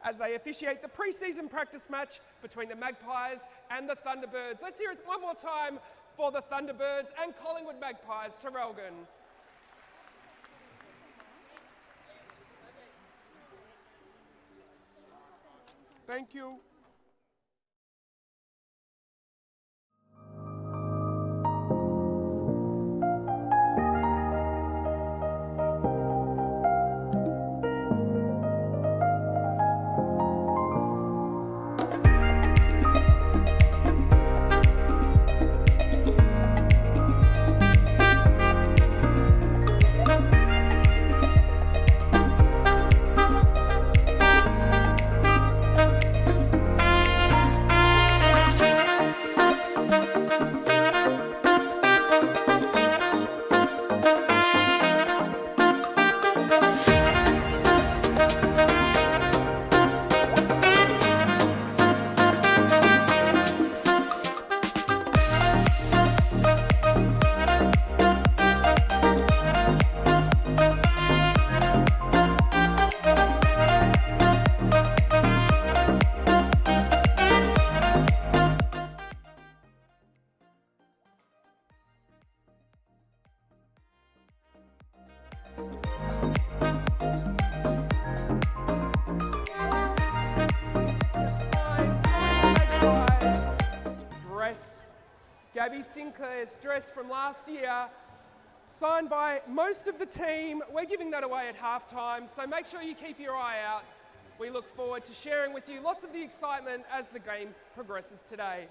as they officiate the pre-season practice match between the Magpies and the Thunderbirds. Let's hear it one more time for the Thunderbirds and Collingwood Magpies, Traralgon. Thank you. Gabby Sinclair's dress from last year, signed by most of the team. We're giving that away at halftime, so make sure you keep your eye out. We look forward to sharing with you lots of the excitement as the game progresses today.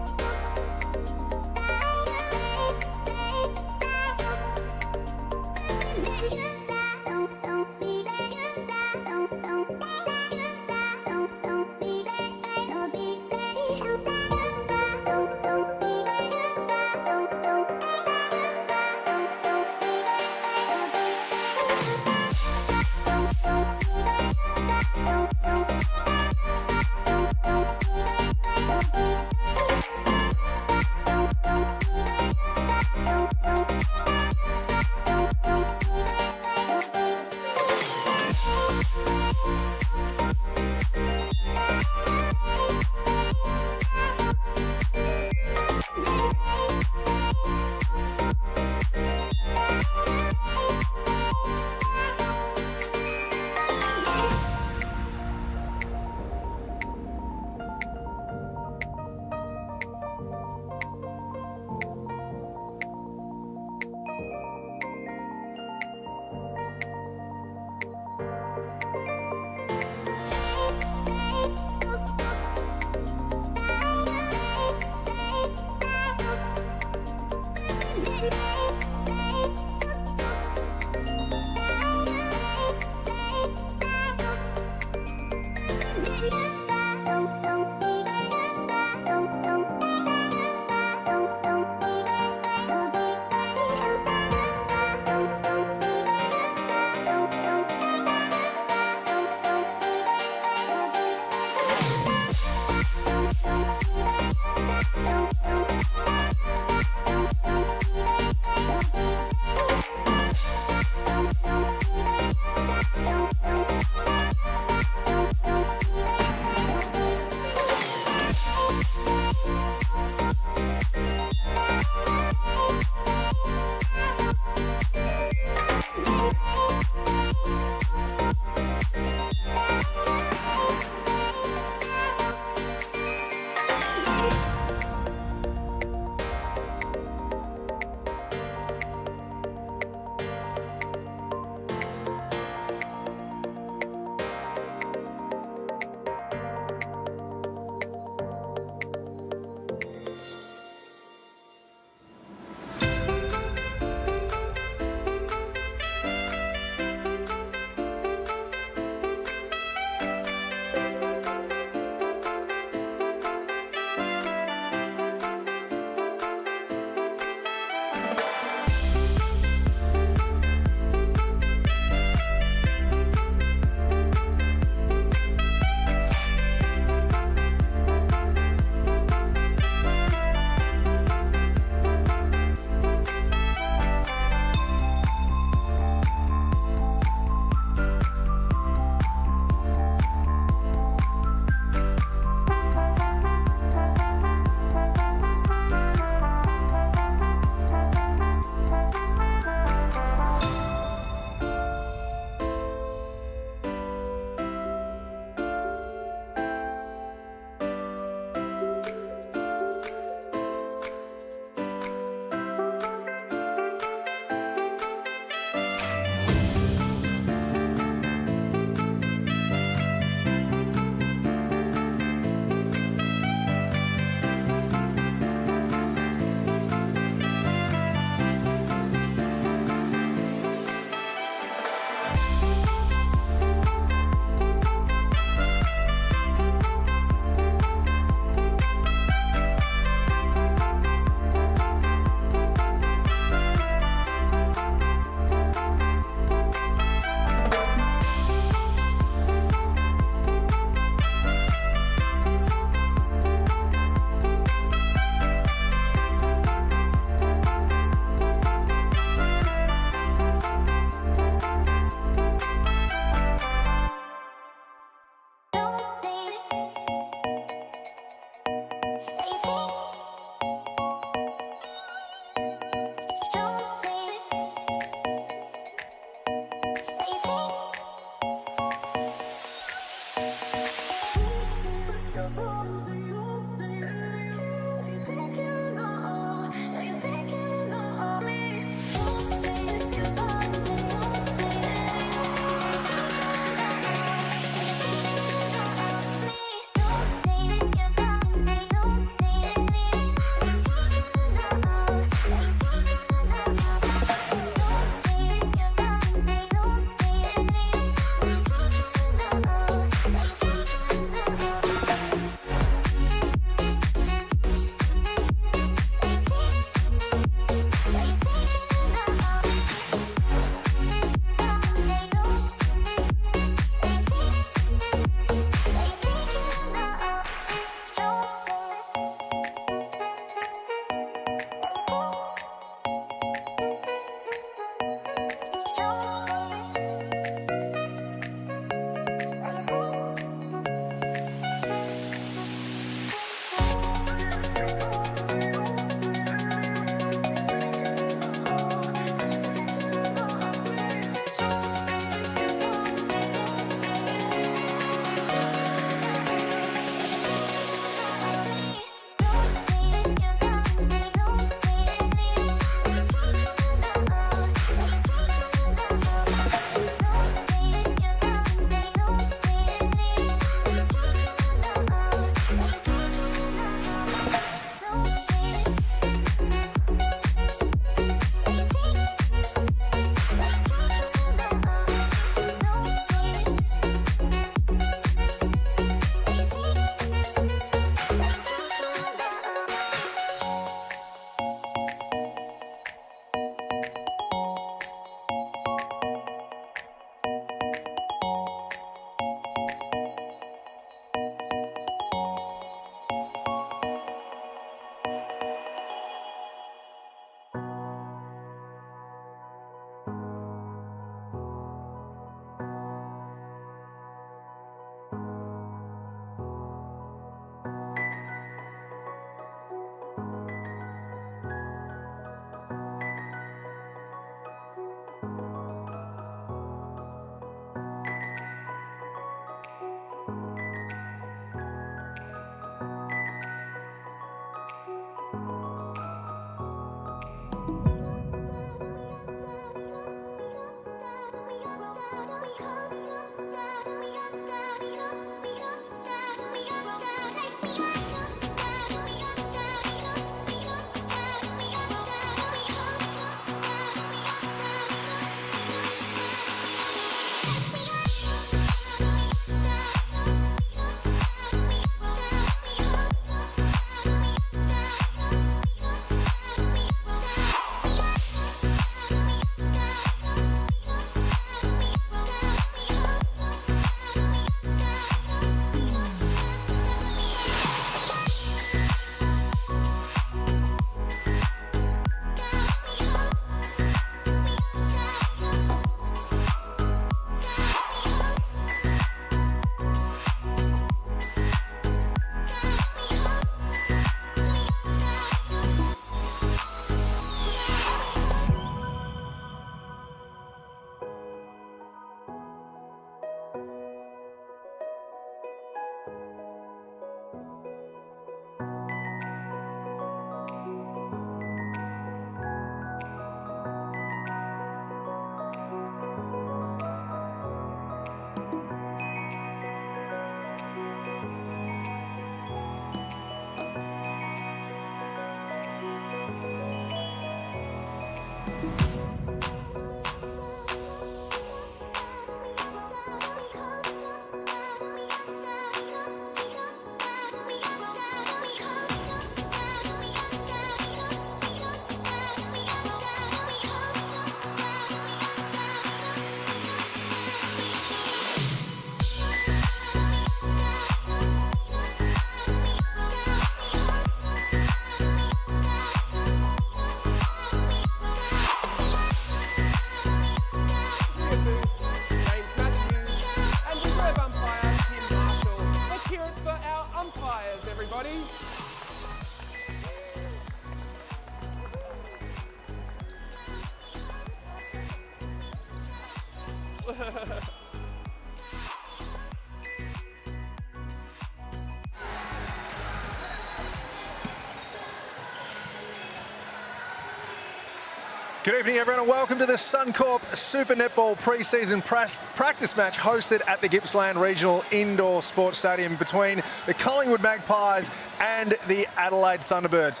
Good evening, everyone, and welcome to the Suncorp Super Netball pre-season practice match hosted at the Gippsland Regional Indoor Sports Stadium between the Collingwood Magpies and the Adelaide Thunderbirds.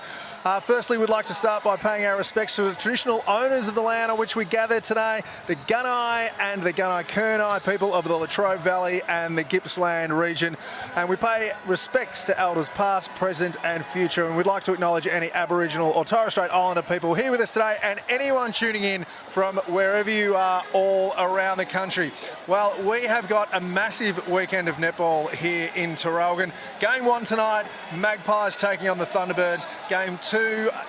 Firstly, we'd like to start by paying our respects to the traditional owners of the land on which we gather today, the Gunai and the Gunai-Kurnai people of the Latrobe Valley and the Gippsland region. And we pay respects to elders past, present and future. And we'd like to acknowledge any Aboriginal or Torres Strait Islander people here with us today and anyone tuning in from wherever you are all around the country. Well, we have got a massive weekend of netball here in Traralgon. Game 1 tonight, Magpies taking on the Thunderbirds. Game 2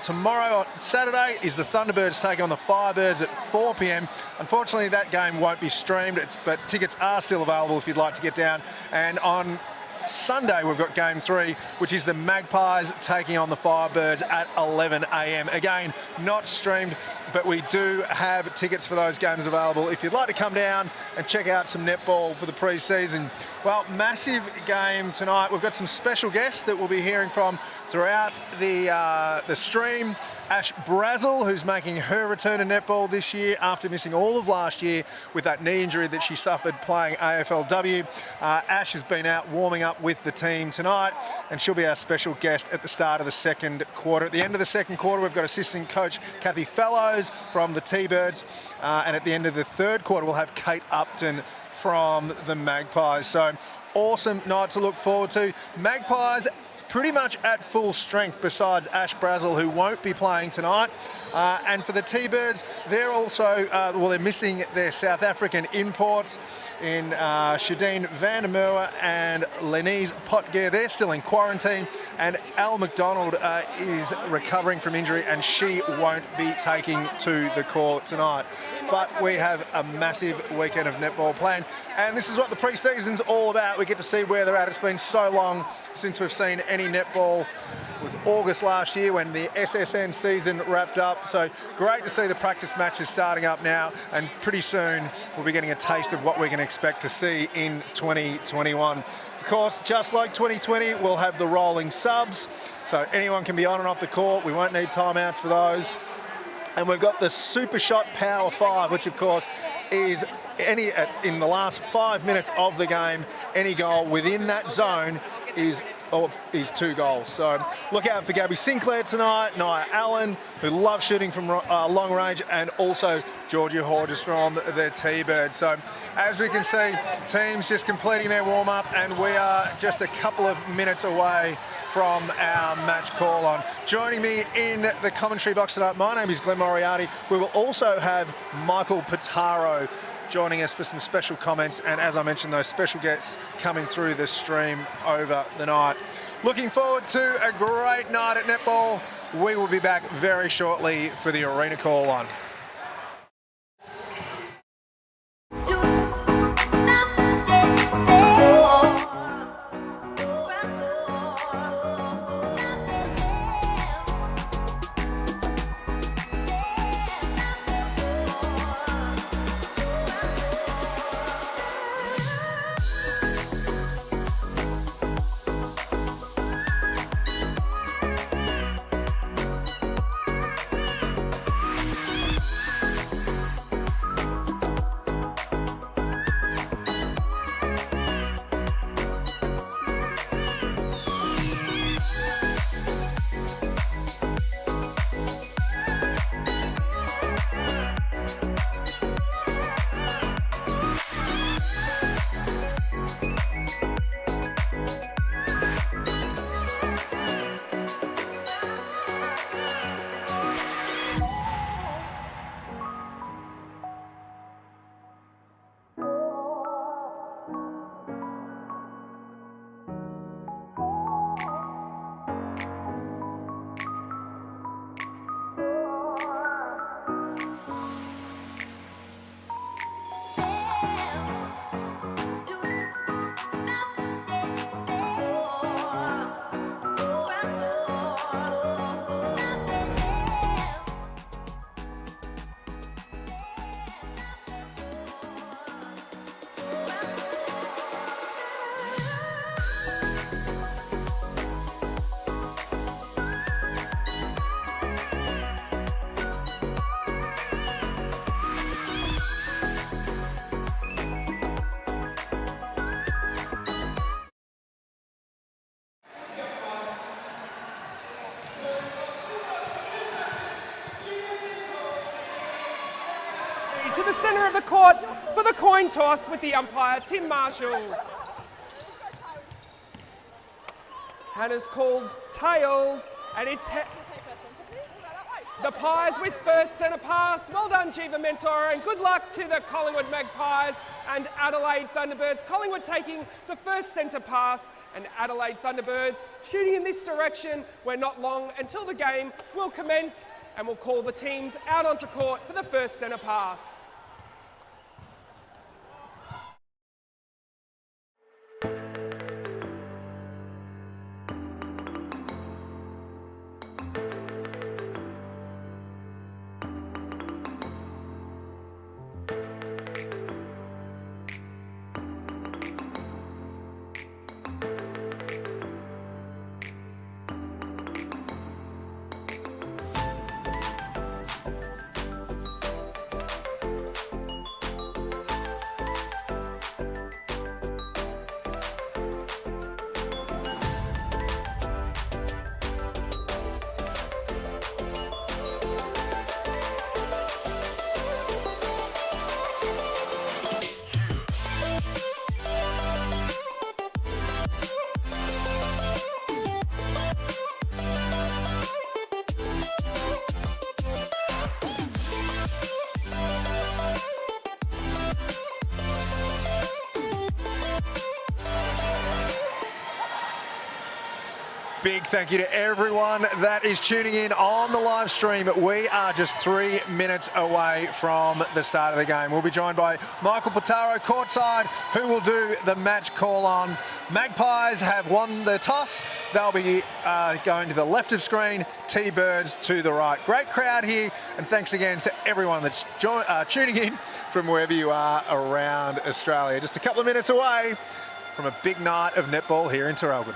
tomorrow on Saturday is the Thunderbirds taking on the Firebirds at 4 p.m. Unfortunately, that game won't be streamed, but tickets are still available if you'd like to get down. And on Sunday, we've got Game 3, which is the Magpies taking on the Firebirds at 11 a.m. Again, not streamed, but we do have tickets for those games available if you'd like to come down and check out some netball for the pre-season. Well, massive game tonight. We've got some special guests that we'll be hearing from throughout the stream. Ash Brazel, who's making her return to netball this year after missing all of last year with that knee injury that she suffered playing AFLW. Ash has been out warming up with the team tonight, and she'll be our special guest at the start of the second quarter. At the end of the second quarter, we've got assistant coach Kathy Fellows from the T-Birds, and at the end of the third quarter, we'll have Kate Upton from the Magpies. So awesome night to look forward to. Magpies pretty much at full strength besides Ash Brazel, who won't be playing tonight. And for the T-Birds, they're also, they're missing their South African imports in Shadeen van der Merwe and Lenise Potgear. They're still in quarantine, and Al McDonald is recovering from injury, and she won't be taking to the court tonight. But we have a massive weekend of netball planned, and this is what the pre-season's all about. We get to see where they're at. It's been so long since we've seen any netball. It was August last year when the SSN season wrapped up, so great to see the practice matches starting up now, and pretty soon we'll be getting a taste of what we can expect to see in 2021. Of course, just like 2020, we'll have the rolling subs, so anyone can be on and off the court. We won't need timeouts for those. And we've got the Super Shot Power 5, which of course is in the last 5 minutes of the game, any goal within that zone is 2 goals. So look out for Gabby Sinclair tonight, Nia Allen, who loves shooting from long range, and also Georgia Hodges from the T-Birds. So as we can see, teams just completing their warm-up, and we are just a couple of minutes away from our match call on. Joining me in the commentary box tonight, my name is Glenn Moriarty. We will also have Michael Pitaro joining us for some special comments, and as I mentioned, those special guests coming through the stream over the night. Looking forward to a great night at netball. We will be back very shortly for the arena call on. to the centre of the court for the coin toss with the umpire, Tim Marshall. Hannah's called tails, and it's the Pies with first centre pass. Well done, Jiva Mentor, and good luck to the Collingwood Magpies and Adelaide Thunderbirds. Collingwood taking the first centre pass, and Adelaide Thunderbirds shooting in this direction. We're not long until the game will commence, and we'll call the teams out onto court for the first centre pass. Big thank you to everyone that is tuning in on the live stream. We are just 3 minutes away from the start of the game. We'll be joined by Michael Potaro courtside, who will do the match call on. Magpies have won the toss. They'll be going to the left of screen, T-Birds to the right. Great crowd here, and thanks again to everyone that's tuning in from wherever you are around Australia. Just a couple of minutes away from a big night of netball here in Traralgon.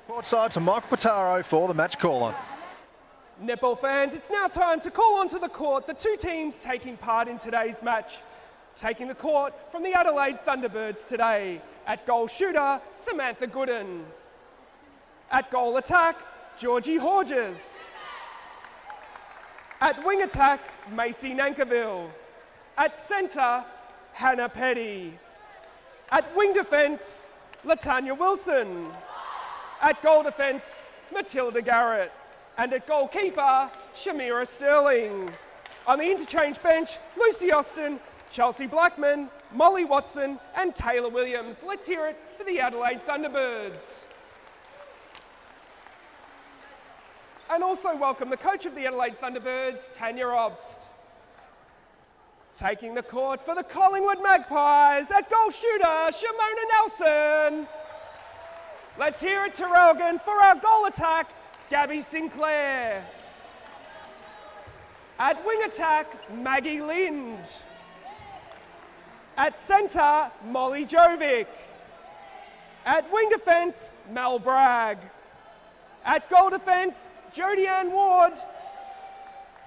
Courtside to Michael Potaro for the match call on. Netball fans, it's now time to call onto the court the two teams taking part in today's match. Taking the court from the Adelaide Thunderbirds today. At goal shooter, Samantha Gooden. At goal attack, Georgie Horges. At wing attack, Macy Nankiville. At centre, Hannah Petty. At wing defence, Latanya Wilson. At goal defence, Matilda Garrett. And at goalkeeper, Shamira Sterling. On the interchange bench, Lucy Austin, Chelsea Blackman, Molly Watson and Taylor Williams. Let's hear it for the Adelaide Thunderbirds. And also welcome the coach of the Adelaide Thunderbirds, Tanya Obst. Taking the court for the Collingwood Magpies, at goal shooter, Shimona Nelson. Let's hear it, Traralgon, for our goal attack, Gabby Sinclair. At wing attack, Maggie Lind. At centre, Molly Jovic. At wing defence, Mel Bragg. At goal defence, Jodie Ann Ward.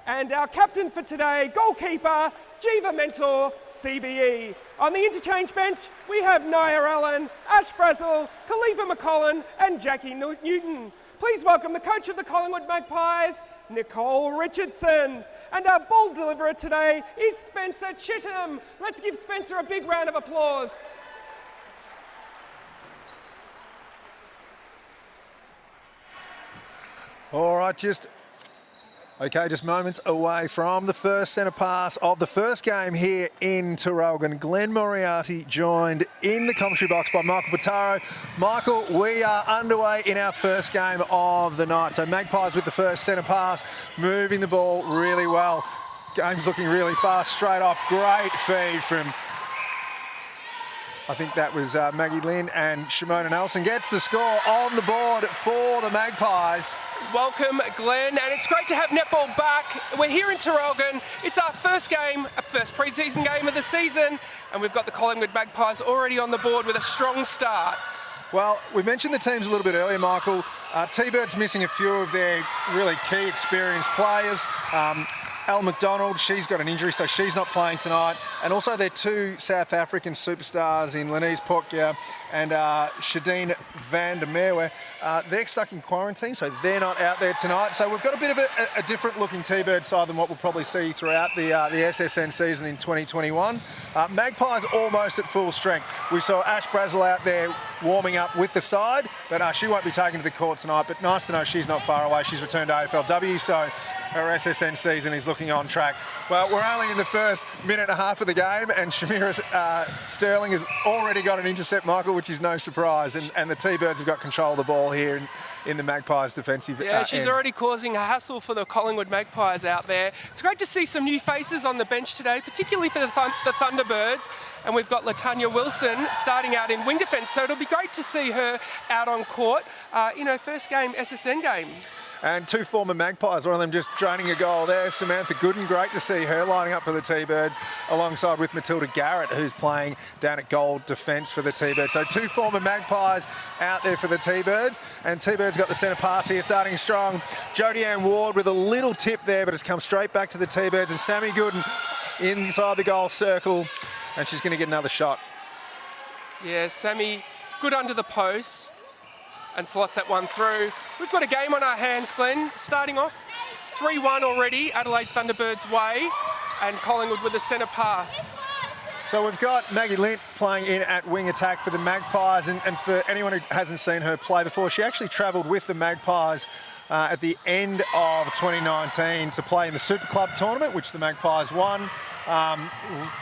And our captain for today, goalkeeper, Jiva Mentor, CBE. On the interchange bench, we have Nia Allen, Ash Brazel, Khalifa McCollin and Jackie Newton. Please welcome the coach of the Collingwood Magpies, Nicole Richardson. And our ball deliverer today is Spencer Chittham. Let's give Spencer a big round of applause. All right, just Okay, just moments away from the first centre pass of the first game here in Traralgon. Glenn Moriarty joined in the commentary box by Michael Bottaro. Michael, we are underway in our first game of the night. So Magpies with the first centre pass, moving the ball really well. Game's looking really fast, straight off. Great feed from, I think that was Maggie Lynn, and Shimona Nelson gets the score on the board for the Magpies. Welcome, Glenn, and it's great to have netball back. We're here in Traralgon. It's our first game, our first pre-season game of the season, and we've got the Collingwood Magpies already on the board with a strong start. Well, we mentioned the teams a little bit earlier, Michael. T-Birds missing a few of their really key experienced players. Elle McDonald, she's got an injury, so she's not playing tonight. And also their two South African superstars in Lenise Portia and Shadeen van der Merwe. They're stuck in quarantine, so they're not out there tonight. So we've got a bit of a different looking T-Bird side than what we'll probably see throughout the SSN season in 2021. Magpies almost at full strength. We saw Ash Brazel out there warming up with the side, but she won't be taken to the court tonight. But nice to know she's not far away. She's returned to AFLW, so her SSN season is looking on track. Well, we're only in the first minute and a half of the game, and Shamira Sterling has already got an intercept, Michael, which is no surprise. And the T-Birds have got control of the ball here in the Magpies' defensive Yeah, she's end. already causing a hassle for the Collingwood Magpies out there. It's great to see some new faces on the bench today, particularly for the Thunderbirds. And we've got Latanya Wilson starting out in wing defence, so it'll be great to see her out on court in her first game, SSN game. And two former Magpies, one of them just draining a goal there. Samantha Gooden, great to see her lining up for the T-Birds, alongside with Matilda Garrett, who's playing down at goal defence for the T-Birds. So two former Magpies out there for the T-Birds. And T-Birds got the centre pass here, starting strong. Jodie Ann Ward with a little tip there, but it's come straight back to the T-Birds. And Sammy Gooden inside the goal circle, and she's going to get another shot. Yeah, Sammy, good under the post. And slots that one through. We've got a game on our hands, Glenn. Starting off 3-1 already, Adelaide Thunderbirds way, and Collingwood with a centre pass. So we've got Maggie Lint playing in at wing attack for the Magpies, and for anyone who hasn't seen her play before, she actually travelled with the Magpies at the end of 2019 to play in the Super Club tournament, which the Magpies won.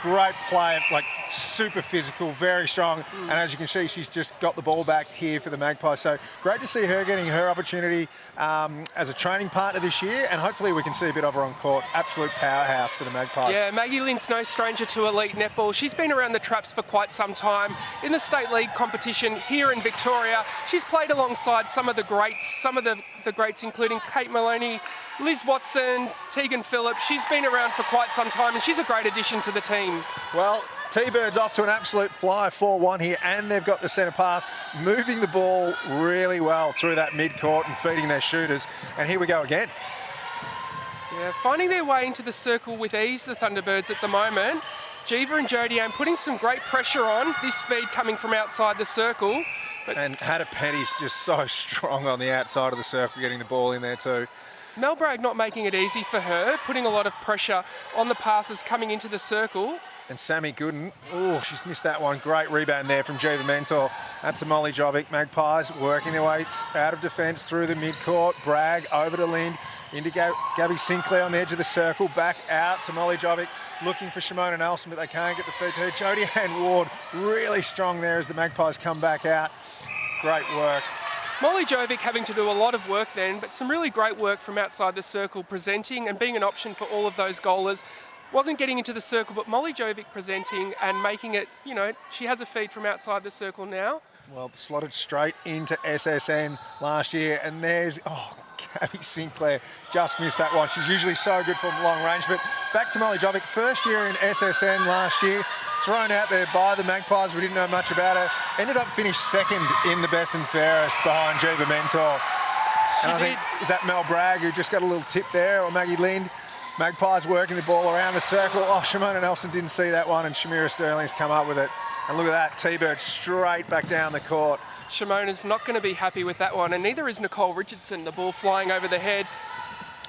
Great player, like super physical, very strong, and as you can see, she's just got the ball back here for the Magpies. So great to see her getting her opportunity as a training partner this year, and hopefully we can see a bit of her on court. Absolute powerhouse for the Magpies. Yeah, Maggie Lynn's no stranger to elite netball. She's been around the traps for quite some time. In the state league competition here in Victoria, she's played alongside some of the greats, including Kate Maloney, Liz Watson, Tegan Phillips. She's been around for quite some time, and she's a great addition to the team. Well, T-Birds off to an absolute fly, 4-1 here, and they've got the centre pass, moving the ball really well through that mid-court and feeding their shooters. And here we go again. Yeah, finding their way into the circle with ease, the Thunderbirds at the moment. Jeeva and Jodie Ann putting some great pressure on. This feed coming from outside the circle. And Hannah Petty's just so strong on the outside of the circle, getting the ball in there too. Mel Bragg not making it easy for her, putting a lot of pressure on the passes coming into the circle. And Sammy Gooden, oh, she's missed that one. Great rebound there from Jiva Mentor. That's to Molly Jovic. Magpies working their way out of defence through the mid-court. Bragg over to Lind, into Gabby Sinclair on the edge of the circle, back out to Molly Jovic, looking for Shimona Nelson, but they can't get the feed to her. Jodie Ann Ward really strong there as the Magpies come back out. Great work. Molly Jovic having to do a lot of work then, but some really great work from outside the circle, presenting and being an option for all of those goalers. Wasn't getting into the circle, but Molly Jovic presenting and making it, you know, she has a feed from outside the circle now. Well, slotted straight into SSN last year, and there's, Gabby Sinclair just missed that one. She's usually so good from long range, but back to Molly Jovic, first year in SSN last year, thrown out there by the Magpies. We didn't know much about her. Ended up finished second in the best and fairest behind Jiva Mentor. And I think, is that Mel Bragg who just got a little tip there, or Maggie Lind? Magpies working the ball around the circle. Oh, Shimona Nelson didn't see that one, and Shamira Sterling's come up with it. And look at that, T-Bird straight back down the court. Shimona's not going to be happy with that one, and neither is Nicole Richardson, the ball flying over the head.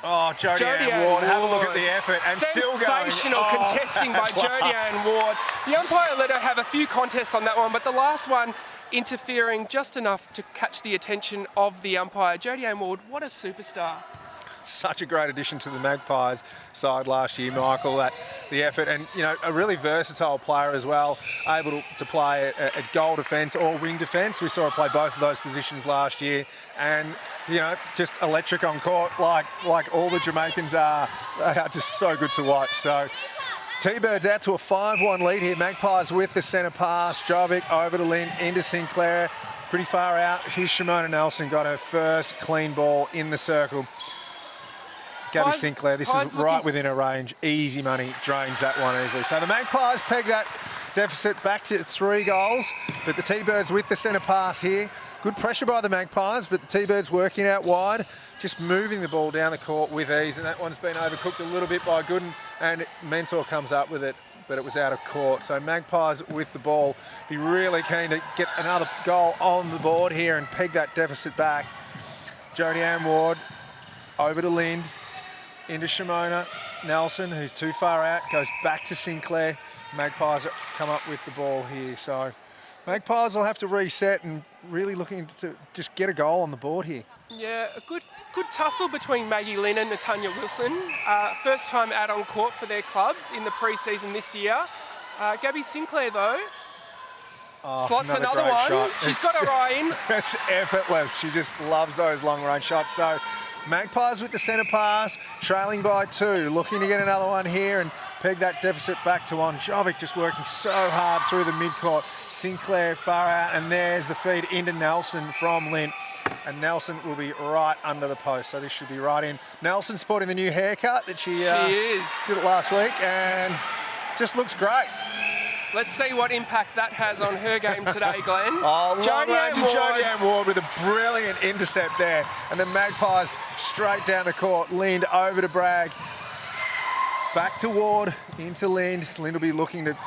Oh, Jodie Ann Ward, have a look at the effort, and still going. Sensational contesting by Jodie Ann Ward. The umpire let her have a few contests on that one, but the last one interfering just enough to catch the attention of the umpire. Jodie Ann Ward, what a superstar. such a great addition to the Magpies side last year, Michael, that the effort and, you know, a really versatile player as well, able to play at goal defence or wing defence. We saw her play both of those positions last year and, you know, just electric on court like all the Jamaicans are. They are just so good to watch. So T-Birds out to a 5-1 lead here. Magpies with the centre pass. Jovic over to Lynn, into Sinclair. Pretty far out. Here's Shimona Nelson, got her first clean ball in the circle. Gabby Sinclair, this is right within her range. Easy money, drains that one easily. So the Magpies peg that deficit back to 3 goals, but the T-Birds with the centre pass here. Good pressure by the Magpies, but the T-Birds working out wide, just moving the ball down the court with ease, and that one's been overcooked a little bit by Gooden, and Mentor comes up with it, but it was out of court. So Magpies with the ball, be really keen to get another goal on the board here and peg that deficit back. Jodie Ann Ward over to Lind, into Shimona Nelson, who's too far out, goes back to Sinclair. Magpies come up with the ball here. So Magpies will have to reset and really looking to just get a goal on the board here. Yeah, a good tussle between Maggie Lynn and Natanya Wilson. First time out on court for their clubs in the pre-season this year. Gabby Sinclair, though, slots another one. Shot. She's got her eye in. It's effortless. She just loves those long-range shots. So Magpies with the centre pass, trailing by 2, looking to get another one here and peg that deficit back to 1. Jovic just working so hard through the mid-court. Sinclair far out, and there's the feed into Nelson from Lynn. And Nelson will be right under the post, so this should be right in. Nelson sporting the new haircut that she did it last week, and just looks great. Let's see what impact that has on her game today, Glenn. Oh, long range and Jodie Ann Ward with a brilliant intercept there. And the Magpies straight down the court. Lind over to Bragg. Back to Ward, into Lind. Lind will be looking to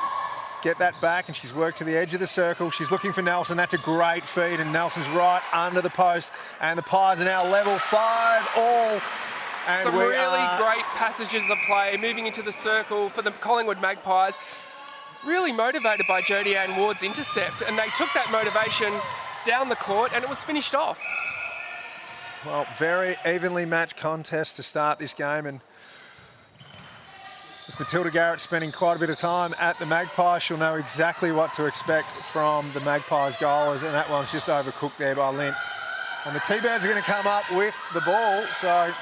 get that back, and she's worked to the edge of the circle. She's looking for Nelson. That's a great feed, and Nelson's right under the post. And the Pies are now level 5 all. And some really great passages of play, moving into the circle for the Collingwood Magpies. Really motivated by Jodie Ann Ward's intercept, and they took that motivation down the court and it was finished off. Well, very evenly matched contest to start this game, and with Matilda Garrett spending quite a bit of time at the Magpies, she'll know exactly what to expect from the Magpies goalers, and that one's just overcooked there by Lynn. And the T-Birds are going to come up with the ball, so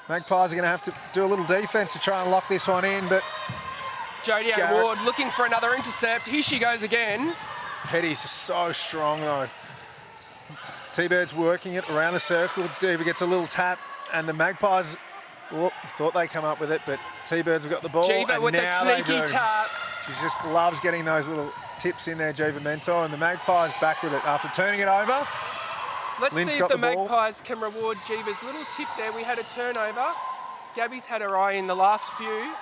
Magpies are going to have to do a little defence to try and lock this one in, but Jodie Ann Ward looking for another intercept. Here she goes again. Petty's so strong though. T-Birds working it around the circle. Diva gets a little tap, and the Magpies thought they come up with it, but T-Birds have got the ball. Jiva with a sneaky tap. She just loves getting those little tips in there, Jiva Mentor, and the Magpies back with it after turning it over. Let's see if the Magpies can reward Jiva's little tip there. We had a turnover. Gabby's had her eye in the last few.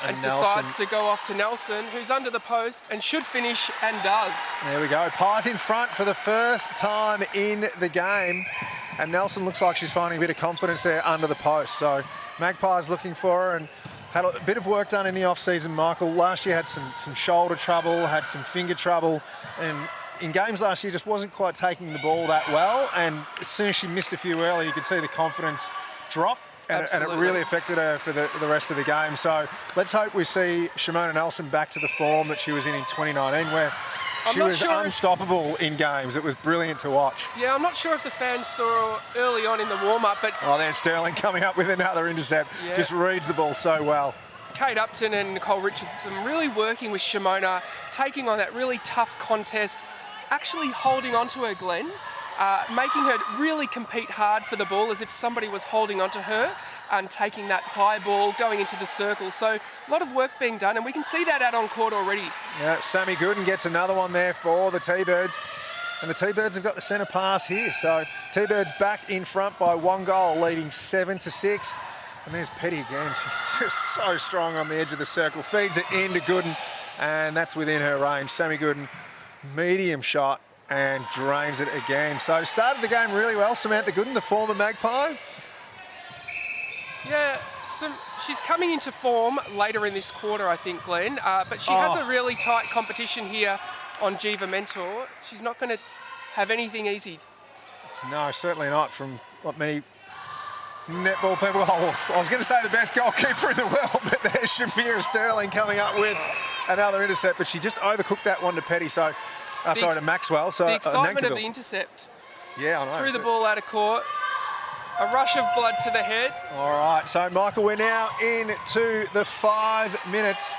And decides to go off to Nelson, who's under the post and should finish, and does. There we go. Pies in front for the first time in the game. And Nelson looks like she's finding a bit of confidence there under the post. So Magpies looking for her, and had a bit of work done in the off-season, Michael. Last year had some shoulder trouble, had some finger trouble, and in games last year just wasn't quite taking the ball that well. And as soon as she missed a few early, you could see the confidence drop. And it really affected her for the rest of the game. So let's hope we see Shimona Nelson back to the form that she was in 2019, where she was unstoppable in games. It was brilliant to watch. Yeah, I'm not sure if the fans saw early on in the warm-up, but... Oh, there's Sterling coming up with another intercept. Yeah. Just reads the ball so well. Kate Upton and Nicole Richardson really working with Shimona, taking on that really tough contest, actually holding on to her, Glenn. Making her really compete hard for the ball as if somebody was holding onto her and taking that high ball, going into the circle. So a lot of work being done, and we can see that out on court already. Yeah, Sammy Gooden gets another one there for the T-Birds. And the T-Birds have got the centre pass here. So T-Birds back in front by 1 goal, leading 7-6. And there's Petty again. She's just so strong on the edge of the circle. Feeds it into Gooden, and that's within her range. Sammy Gooden, medium shot, and drains it again. So started the game really well, Samantha Gooden, the former Magpie. Yeah, she's coming into form later in this quarter, I think, Glenn. But she has a really tight competition here on Jiva Mentor. She's not going to have anything easy. No, certainly not, from what many netball people. Oh, I was going to say the best goalkeeper in the world, but there's Shamira Sterling coming up with another intercept, but she just overcooked that one to Petty. So, to Maxwell. So the excitement of the intercept. Yeah, I know. Threw the ball out of court. A rush of blood to the head. All right, so Michael, we're now into the 5 minutes.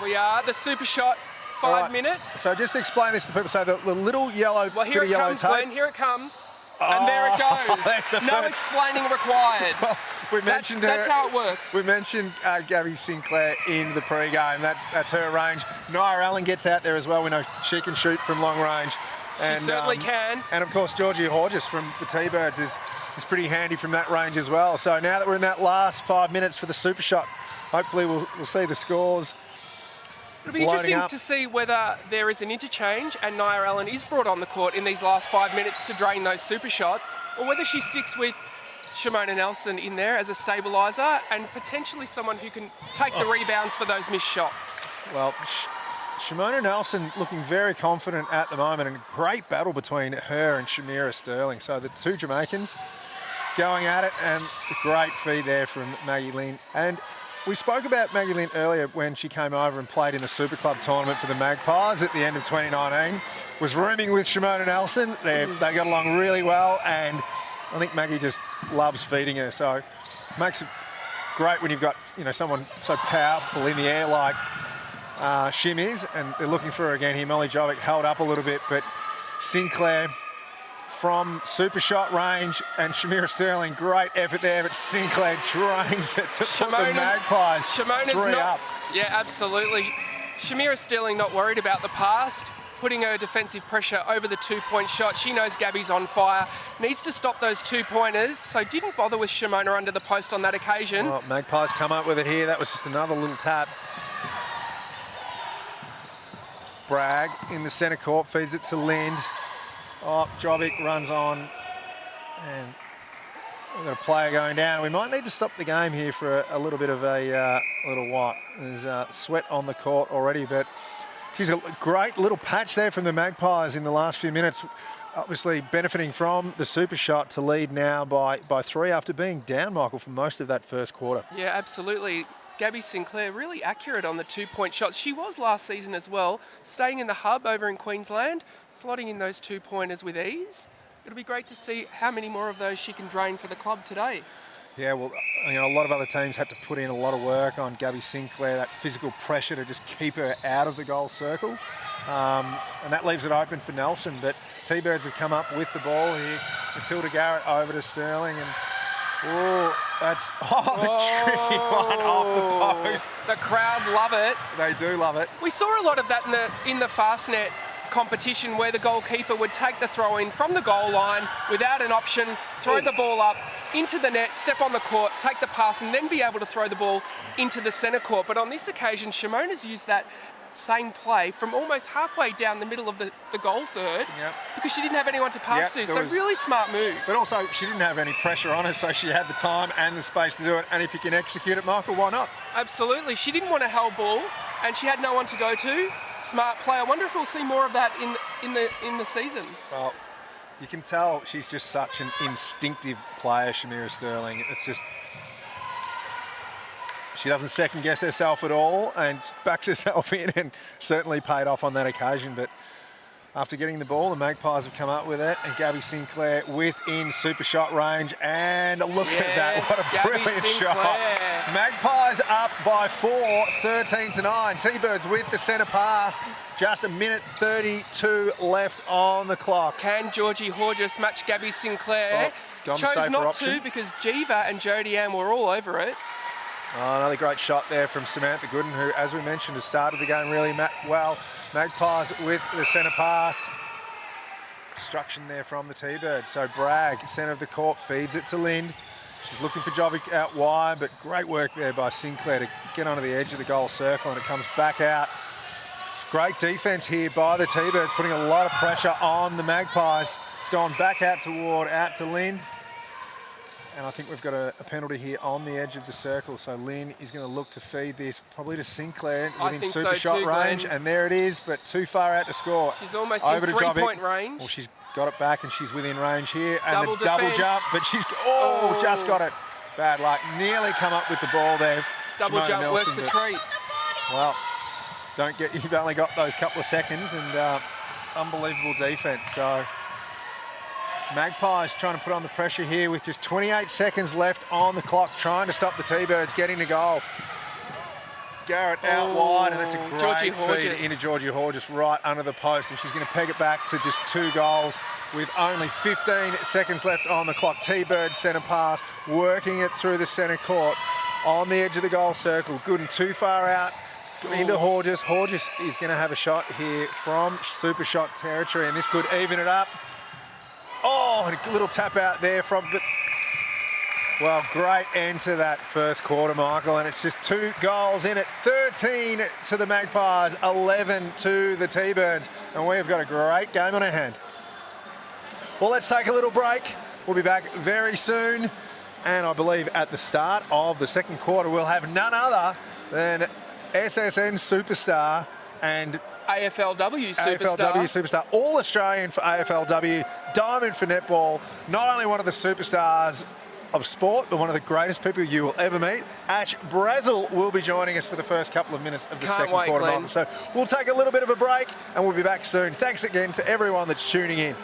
We are. The super shot, 5 minutes. So just explain this to people. So the little yellow Well, here bit it of yellow comes, tape. Glenn. Here it comes. And there it goes. That's the no first. explaining required. Well, we mentioned that's how it works. We mentioned Gabby Sinclair in the pre-game. That's her range. Nia Allen gets out there as well. We know she can shoot from long range. She certainly can. And of course, Georgia Horges from the T-Birds is pretty handy from that range as well. So now that we're in that last 5 minutes for the super shot, hopefully we'll see the scores. It'll be interesting to see whether there is an interchange and Nia Allen is brought on the court in these last 5 minutes to drain those super shots, or whether she sticks with Shimona Nelson in there as a stabiliser and potentially someone who can take the rebounds for those missed shots. Well, Shimona Nelson looking very confident at the moment, and a great battle between her and Shamira Sterling. So the two Jamaicans going at it, and a great feed there from Maggie Lynn. And we spoke about Maggie Lynn earlier when she came over and played in the Super Club tournament for the Magpies at the end of 2019. Was rooming with Shimona Nelson. They got along really well, and I think Maggie just loves feeding her. So it makes it great when you've got someone so powerful in the air like Shim is, and they're looking for her again here. Molly Jovic held up a little bit, but Sinclair from super shot range, and Shamira Sterling, great effort there, but Sinclair drains it to put the Magpies three up. Yeah, absolutely. Shamira Sterling not worried about the pass, putting her defensive pressure over the two-point shot. She knows Gabby's on fire, needs to stop those two-pointers, so didn't bother with Shimona under the post on that occasion. Well, Magpies come up with it here. That was just another little tap. Bragg in the centre court, feeds it to Lind. Oh, Jovic runs on, and we've got a player going down. We might need to stop the game here for a little bit of a little what. There's sweat on the court already, but she's a great little patch there from the Magpies in the last few minutes. Obviously benefiting from the super shot to lead now by 3 after being down, Michael, for most of that first quarter. Yeah, absolutely. Gabby Sinclair really accurate on the two-point shots. She was last season as well, staying in the hub over in Queensland, slotting in those two-pointers with ease. It'll be great to see how many more of those she can drain for the club today. Yeah, well, a lot of other teams had to put in a lot of work on Gabby Sinclair, that physical pressure to just keep her out of the goal circle. And that leaves it open for Nelson, but T-Birds have come up with the ball here. Matilda Garrett over to Sterling, and that's the tricky one off the post. The crowd love it. They do love it. We saw a lot of that in the Fastnet competition, where the goalkeeper would take the throw in from the goal line without an option, throw the ball up into the net, step on the court, take the pass, and then be able to throw the ball into the centre court. But on this occasion, Shimona's used that same play from almost halfway down the middle of the goal third, because she didn't have anyone to pass to. So really smart move. But also, she didn't have any pressure on her, so she had the time and the space to do it. And if you can execute it, Michael, why not? Absolutely. She didn't want a held ball, and she had no one to go to. Smart play. I wonder if we'll see more of that in the season. Well, you can tell she's just such an instinctive player, Shamira Sterling. It's just, she doesn't second guess herself at all and backs herself in, and certainly paid off on that occasion. But after getting the ball, the Magpies have come up with it, and Gabby Sinclair within super shot range. And look at that, what a brilliant shot. Magpies up by 4, 13-9. T-Birds with the centre pass. Just a minute 32 left on the clock. Can Georgie Horges match Gabby Sinclair? It's gone Chose the safer not option. to, because Jiva and Jodie Ann were all over it. Oh, another great shot there from Samantha Gooden, who, as we mentioned, has started the game really well. Magpies with the centre pass. Obstruction there from the T-Bird. So Bragg, centre of the court, feeds it to Lind. She's looking for Jovic out wide, but great work there by Sinclair to get onto the edge of the goal circle, and it comes back out. Great defence here by the T-Birds, putting a lot of pressure on the Magpies. It's gone back out to Lind. And I think we've got a penalty here on the edge of the circle. So Lynn is going to look to feed this probably to Sinclair within super shot range. Glenn. And there it is, but too far out to score. She's almost over in three-point range. Well, she's got it back and she's within range here. And double the double jump, but she's, just got it. Bad luck. Nearly come up with the ball there. Double Shimona jump Nelson, works the but, treat. well, you've only got those couple of seconds, and unbelievable defense. So Magpies trying to put on the pressure here with just 28 seconds left on the clock, trying to stop the T-Birds getting to goal. Garrett out wide, and that's a great feed into Georgie Horgis right under the post, and she's going to peg it back to just 2 goals with only 15 seconds left on the clock. T-Birds centre pass, working it through the centre court on the edge of the goal circle. Good and too far out into Horgis. Horgis is going to have a shot here from super shot territory, and this could even it up. Oh, and a little tap out there from... Well, great end to that first quarter, Michael, and it's just 2 goals in it. 13 to the Magpies, 11 to the T-Birds, and we've got a great game on our hand. Well, let's take a little break. We'll be back very soon, and I believe at the start of the second quarter, we'll have none other than SSN superstar and AFLW superstar. AFLW superstar, All-Australian for AFLW, Diamond for netball, not only one of the superstars of sport, but one of the greatest people you will ever meet. Ash Brazel will be joining us for the first couple of minutes of the second quarter, Michael. So we'll take a little bit of a break, and we'll be back soon. Thanks again to everyone that's tuning in.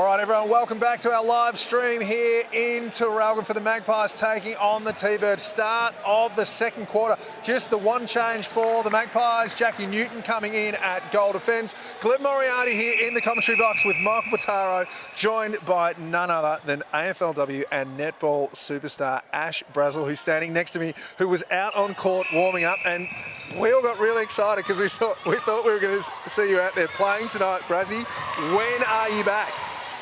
All right, everyone, welcome back to our live stream here in Traralgon for the Magpies taking on the T-Birds. Start of the second quarter. Just the one change for the Magpies. Jackie Newton coming in at goal defence. Glenn Moriarty here in the commentary box with Michael Bottaro, joined by none other than AFLW and netball superstar Ash Brazel, who's standing next to me, who was out on court warming up. And we all got really excited because we thought we were going to see you out there playing tonight, Brazzy. When are you back?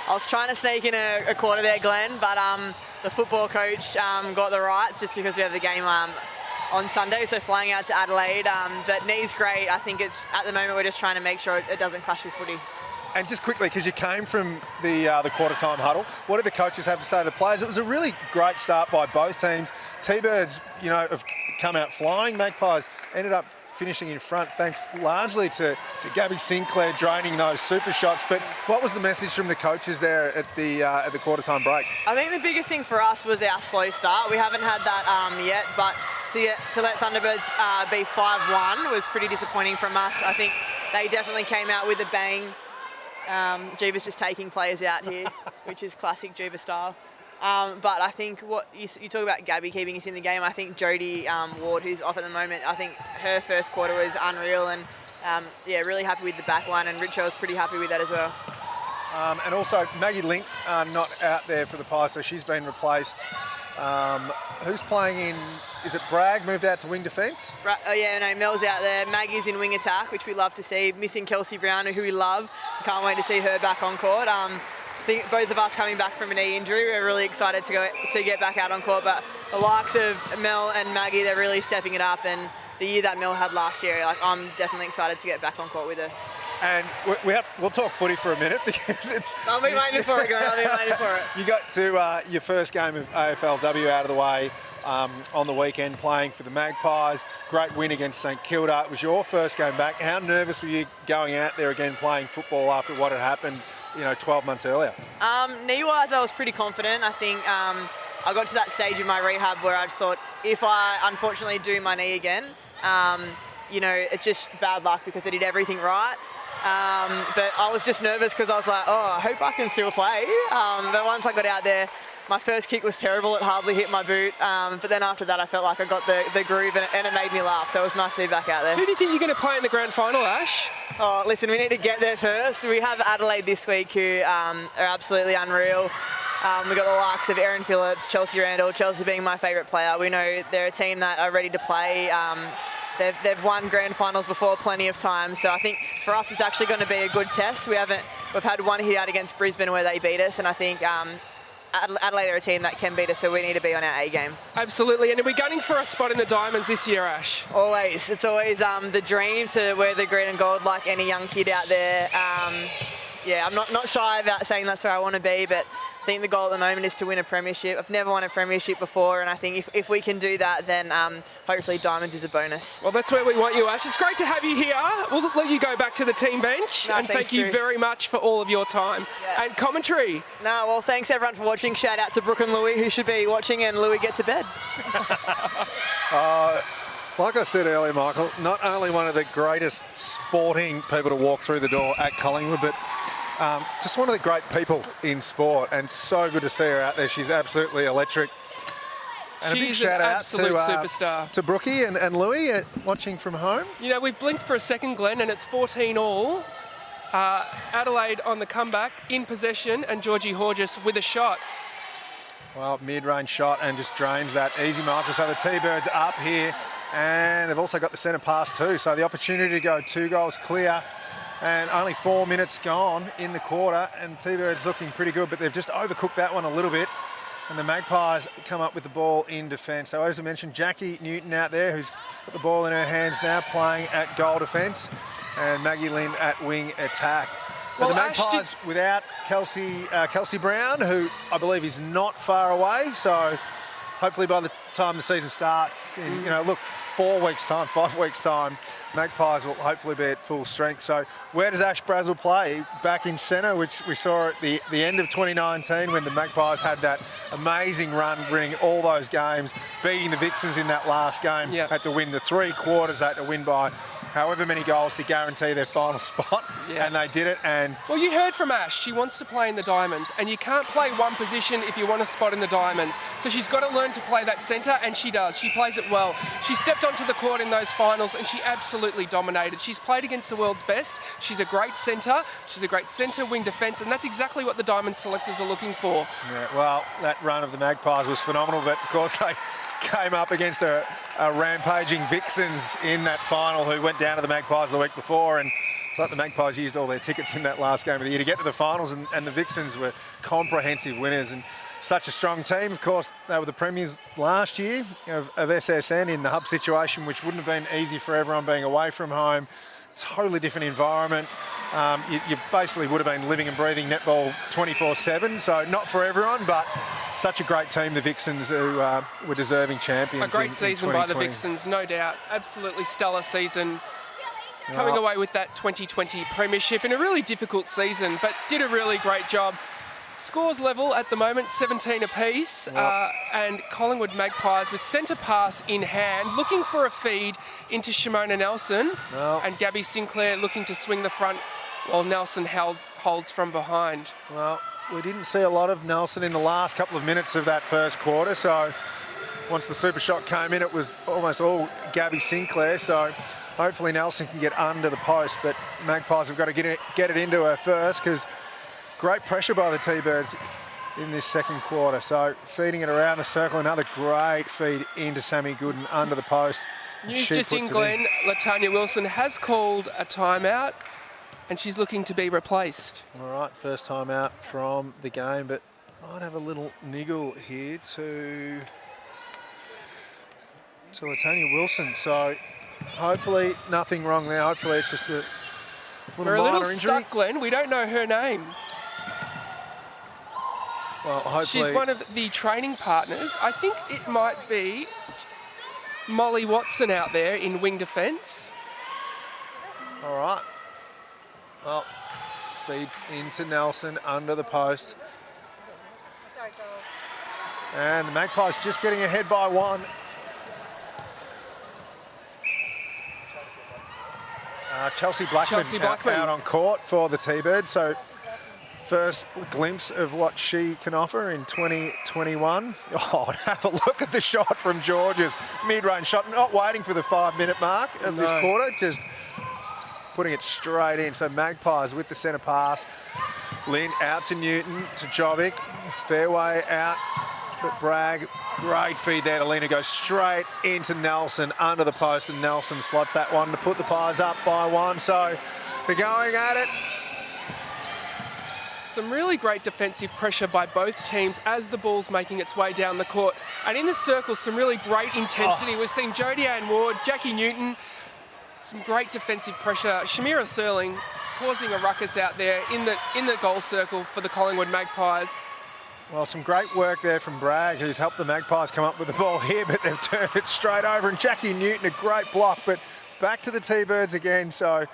I was trying to sneak in a quarter there, Glenn, but the football coach got the rights just because we have the game on Sunday, so flying out to Adelaide. But knee's great. I think it's, at the moment, we're just trying to make sure it doesn't clash with footy. And just quickly, because you came from the quarter-time huddle, what did the coaches have to say to the players? It was a really great start by both teams. T-Birds, have come out flying. Magpies ended up finishing in front, thanks largely to Gabby Sinclair draining those super shots. But what was the message from the coaches there at the quarter-time break? I think the biggest thing for us was our slow start. We haven't had that yet, but to let Thunderbirds be 5-1 was pretty disappointing from us. I think they definitely came out with a bang. Jeeva's just taking players out here, which is classic Jeeva style. But I think what you talk about Gabby keeping us in the game, I think Jodie Ward, who's off at the moment, I think her first quarter was unreal, and really happy with the back line, and Richo was pretty happy with that as well. And also Maggie Link not out there for the Pies, so she's been replaced. Who's playing in, is it Bragg, moved out to wing defence? Mel's out there. Maggie's in wing attack, which we love to see. Missing Kelsey Brown, who we love. Can't wait to see her back on court. I think both of us coming back from a knee injury, we're really excited to get back out on court. But the likes of Mel and Maggie, they're really stepping it up. And the year that Mel had last year, I'm definitely excited to get back on court with her. And we'll talk footy for a minute because it's... I'll be waiting for it, I'll be waiting for it. You got to your first game of AFLW out of the way on the weekend, playing for the Magpies. Great win against St Kilda. It was your first game back. How nervous were you going out there again playing football after what had happened 12 months earlier? Knee-wise, I was pretty confident. I think I got to that stage in my rehab where I just thought, if I unfortunately do my knee again, it's just bad luck because I did everything right. But I was just nervous because I was like, I hope I can still play. But once I got out there, my first kick was terrible. It hardly hit my boot. But then after that, I felt like I got the groove and it made me laugh. So it was nice to be back out there. Who do you think you're going to play in the grand final, Ash? Oh, listen, we need to get there first. We have Adelaide this week who are absolutely unreal. We've got the likes of Erin Phillips, Chelsea Randall, Chelsea being my favourite player. We know they're a team that are ready to play. They've won grand finals before plenty of times, so I think for us it's actually going to be a good test. We've had one hit out against Brisbane where they beat us, and I think Adelaide are a team that can beat us, so we need to be on our A game. Absolutely, and are we gunning for a spot in the Diamonds this year, Ash? Always. It's always the dream to wear the green and gold like any young kid out there. I'm not shy about saying that's where I want to be, but I think the goal at the moment is to win a premiership. I've never won a premiership before, and I think if we can do that, then hopefully Diamonds is a bonus. Well, that's where we want you, Ash. It's great to have you here. We'll let you go back to the team bench, and thank you very much for all of your time and commentary. Well, thanks everyone for watching. Shout out to Brooke and Louis, who should be watching, and Louis, get to bed. Like I said earlier, Michael, not only one of the greatest sporting people to walk through the door at Collingwood, but just one of the great people in sport, and so good to see her out there. She's absolutely electric. And She's a big shout out superstar. To Brookie and Louis watching from home. We've blinked for a second, Glenn, and it's 14-all. Adelaide on the comeback, in possession, and Georgie Horgis with a shot. Well, mid-range shot and just drains that easy, Michael. So the T-Birds up here, and they've also got the centre pass too. So the opportunity to go 2 goals clear. And only 4 minutes gone in the quarter, and T-Birds looking pretty good, but they've just overcooked that one a little bit. And the Magpies come up with the ball in defence. So as I mentioned, Jackie Newton out there, who's got the ball in her hands now, playing at goal defence, and Maggie Lynn at wing attack. So the Magpies without Kelsey Brown, who I believe is not far away. So hopefully by the time the season starts, in 4 weeks' time, 5 weeks' time, Magpies will hopefully be at full strength. So where does Ash Brazel play? Back in centre, which we saw at the end of 2019 when the Magpies had that amazing run, winning all those games, beating the Vixens in that last game. Had to win the 3 quarters, had to win by however many goals to guarantee their final spot, and they did it. And well, you heard from Ash. She wants to play in the Diamonds, and you can't play one position if you want a spot in the Diamonds. So she's got to learn to play that centre, and she does. She plays it well. She stepped onto the court in those finals, and she absolutely dominated. She's played against the world's best. She's a great centre. She's a great centre wing defence, and that's exactly what the Diamond selectors are looking for. yeah, well, that run of the Magpies was phenomenal, but of course they came up against a rampaging Vixens in that final, who went down to the Magpies the week before, and it's like the Magpies used all their tickets in that last game of the year to get to the finals, and the Vixens were comprehensive winners, and such a strong team. Of course, they were the premiers last year of SSN in the hub situation, which wouldn't have been easy for everyone being away from home. Totally different environment. You basically would have been living and breathing netball 24/7, so not for everyone, but such a great team, the Vixens, who were deserving champions. A great season by the Vixens, no doubt. Absolutely stellar season. Coming away with that 2020 premiership in a really difficult season, but did a really great job. Scores level at the moment, 17 apiece, and Collingwood Magpies with centre pass in hand, looking for a feed into Shimona Nelson, and Gabby Sinclair looking to swing the front while Nelson holds from behind. Well, we didn't see a lot of Nelson in the last couple of minutes of that first quarter, so once the super shot came in, it was almost all Gabby Sinclair, so hopefully Nelson can get under the post, but Magpies have got to get it into her first, because great pressure by the T-Birds in this second quarter. So feeding it around the circle, another great feed into Sammy Gooden under the post. News just in, Glenn, Latanya Wilson has called a timeout, and she's looking to be replaced. All right, first time out from the game, but might have a little niggle here to Latanya Wilson. So hopefully nothing wrong there. Hopefully it's just a We're a little injury. stuck, Glenn. We don't know her name. Well, hopefully She's one of the training partners. I think it might be Molly Watson out there in wing defence. All right. Well, feeds into Nelson under the post. And the Magpies just getting ahead by one. Chelsea Blackman out on court for the T-Birds. So first glimpse of what she can offer in 2021. Oh, have a look at the shot from Georges. Mid-range shot, not waiting for the 5-minute mark of this quarter, just putting it straight in. So Magpies with the centre pass. Lynn out to Newton, to Jovic. Fairway out, but Bragg, great feed there to Lena, goes straight into Nelson under the post, and Nelson slots that one to put the Pies up by one. So they're going at it. Some really great defensive pressure by both teams as the ball's making its way down the court. And in the circle, some really great intensity. We've seen Jodie Ann Ward, Jackie Newton, some great defensive pressure. Shamira Serling causing a ruckus out there in the goal circle for the Collingwood Magpies. Well, some great work there from Bragg, who's helped the Magpies come up with the ball here, but they've turned it straight over. And Jackie Newton, a great block, but back to the T-Birds again. So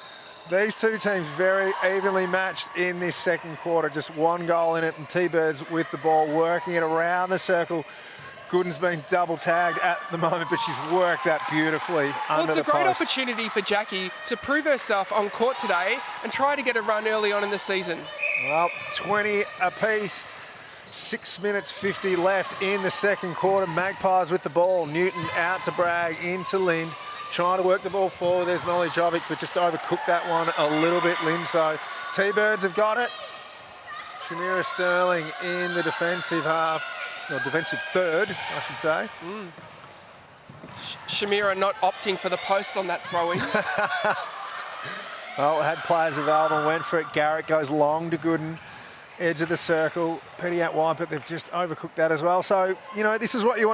these two teams very evenly matched in this second quarter. Just one goal in it, and T-Birds with the ball, working it around the circle. Gooden's been double tagged at the moment, but she's worked that beautifully under the post. Well, it's a great opportunity for Jackie to prove herself on court today and try to get a run early on in the season. Well, 20 apiece. 6 minutes 50 left in the second quarter. Magpies with the ball. Newton out to Bragg, into Lind. Trying to work the ball forward. There's Molly Jovic, but just overcooked that one a little bit, Lind. So T-Birds have got it. Shamira Sterling in the defensive half, or defensive third, I should say. Shamira not opting for the post on that throw-in. Well, had players available and went for it. Garrett goes long to Gooden. Edge of the circle, Petty out wide, but they've just overcooked that as well. So, you know, this is what you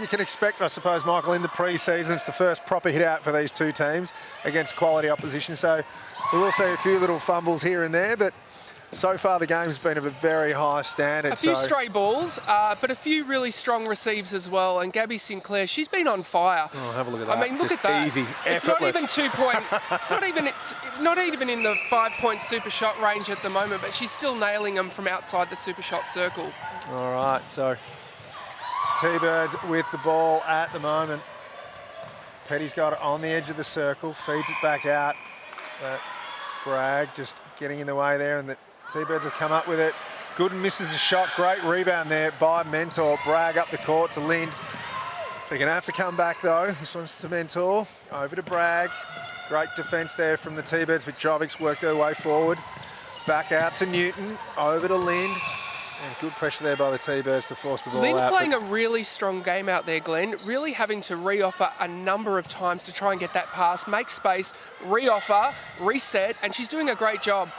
can expect, I suppose, Michael, in the pre-season. It's the first proper hit out for these two teams against quality opposition. So we will see a few little fumbles here and there, but so far the game's been of a very high standard. A few stray balls, but a few really strong receives as well. And Gabby Sinclair, she's been on fire. Oh, have a look at that. I mean, look just at that. Easy, it's effortless. not even 2 point. It's not even in the 5-point super shot range at the moment, but she's still nailing them from outside the super shot circle. All right, so T-Birds with the ball at the moment. Petty's got it on the edge of the circle, feeds it back out. But Bragg just getting in the way there, and the T-Birds have come up with it. Gooden misses a shot. Great rebound there by Mentor. Bragg up the court to Lind. They're going to have to come back, though. This one's to Mentor. Over to Bragg. Great defence there from the T-Birds, but Jovic's worked her way forward. Back out to Newton. Over to Lind. And good pressure there by the T-Birds to force the ball Lind out. playing a really strong game out there, Glenn. Really having to re-offer a number of times to try and get that pass, make space, re-offer, reset, and she's doing a great job.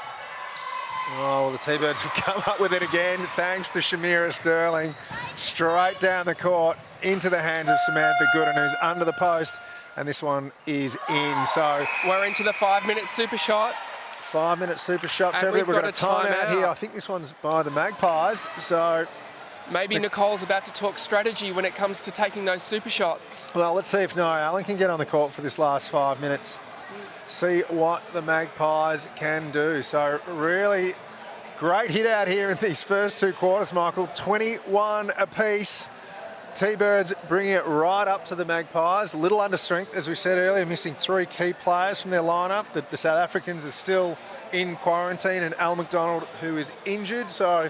Oh, well, the T-Birds have come up with it again, thanks to Shamira Sterling. Straight down the court, into the hands of Samantha Gooden, who's under the post, and this one is in. So we're into the 5-minute super shot. 5-minute super shot. And We've got a timeout timeout here. I think this one's by the Magpies. So maybe Nicole's about to talk strategy when it comes to taking those super shots. well, let's see if Noah Allen can get on the court for this last 5 minutes. See what the Magpies can do. So really great hit out here in these first 2 quarters, Michael. 21 apiece. T-Birds bringing it right up to the Magpies. A little under strength, as we said earlier, missing 3 key players from their lineup. The South Africans are still in quarantine, and Al McDonald, who is injured. So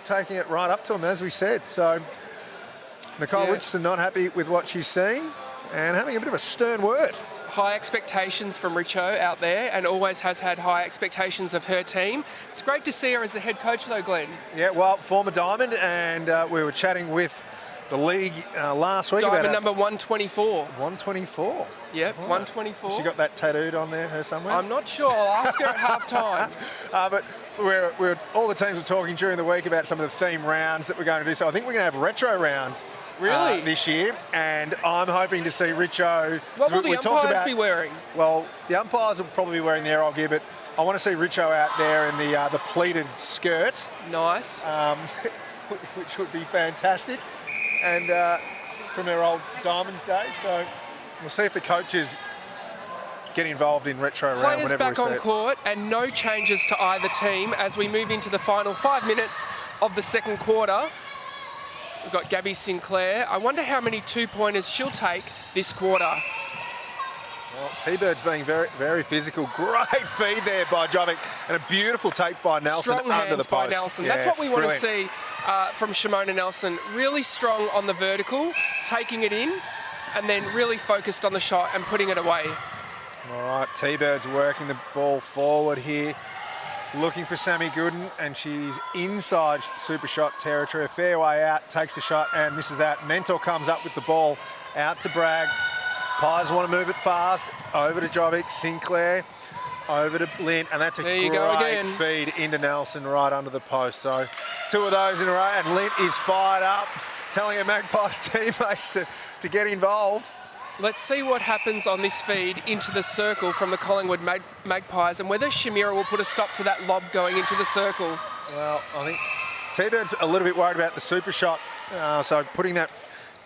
taking it right up to them, as we said. So Nicole Richardson not happy with what she's seeing and having a bit of a stern word. High expectations from Richo out there, and always has had high expectations of her team. It's great to see her as the head coach, though, Glenn. Yeah, well, former Diamond, and we were chatting with the league last week Diamond about number 124. 124. Yep, 124. She got that tattooed on there her somewhere? I'm not sure. I'll ask her at half-time. But we're all the teams were talking during the week about some of the theme rounds that we're going to do. So I think we're going to have a retro round. Really? This year, and I'm hoping to see Richo. What will the umpires be wearing? Well, the umpires will probably be wearing their old gear, but I want to see Richo out there in the pleated skirt. Nice. Which would be fantastic, and from their old Diamonds days. So we'll see if the coaches get involved in retro round Players whenever back we see on it. court, and no changes to either team as we move into the final 5 minutes of the second quarter. We've got Gabby Sinclair. I wonder how many 2-pointers she'll take this quarter. Well, T-Birds being very, very physical. Great feed there by Jovic, and a beautiful take by Nelson Strong under hands the by post. Nelson. Yeah, That's what we want to brilliant. see from Shimona Nelson. Really strong on the vertical, taking it in, and then really focused on the shot and putting it away. All right, T-Birds working the ball forward here. Looking for Sammy Gooden, and she's inside super shot territory. A fair way out, takes the shot and misses that. Mentor comes up with the ball out to Bragg. Pies want to move it fast. Over to Jovic, Sinclair, over to Lynn, and that's a great feed into Nelson right under the post. So 2 of those in a row, and Lynn is fired up, telling her Magpies teammates to get involved. Let's see what happens on this feed into the circle from the Collingwood Magpies, and whether Shamira will put a stop to that lob going into the circle. Well, I think T-Birds a little bit worried about the super shot, so putting that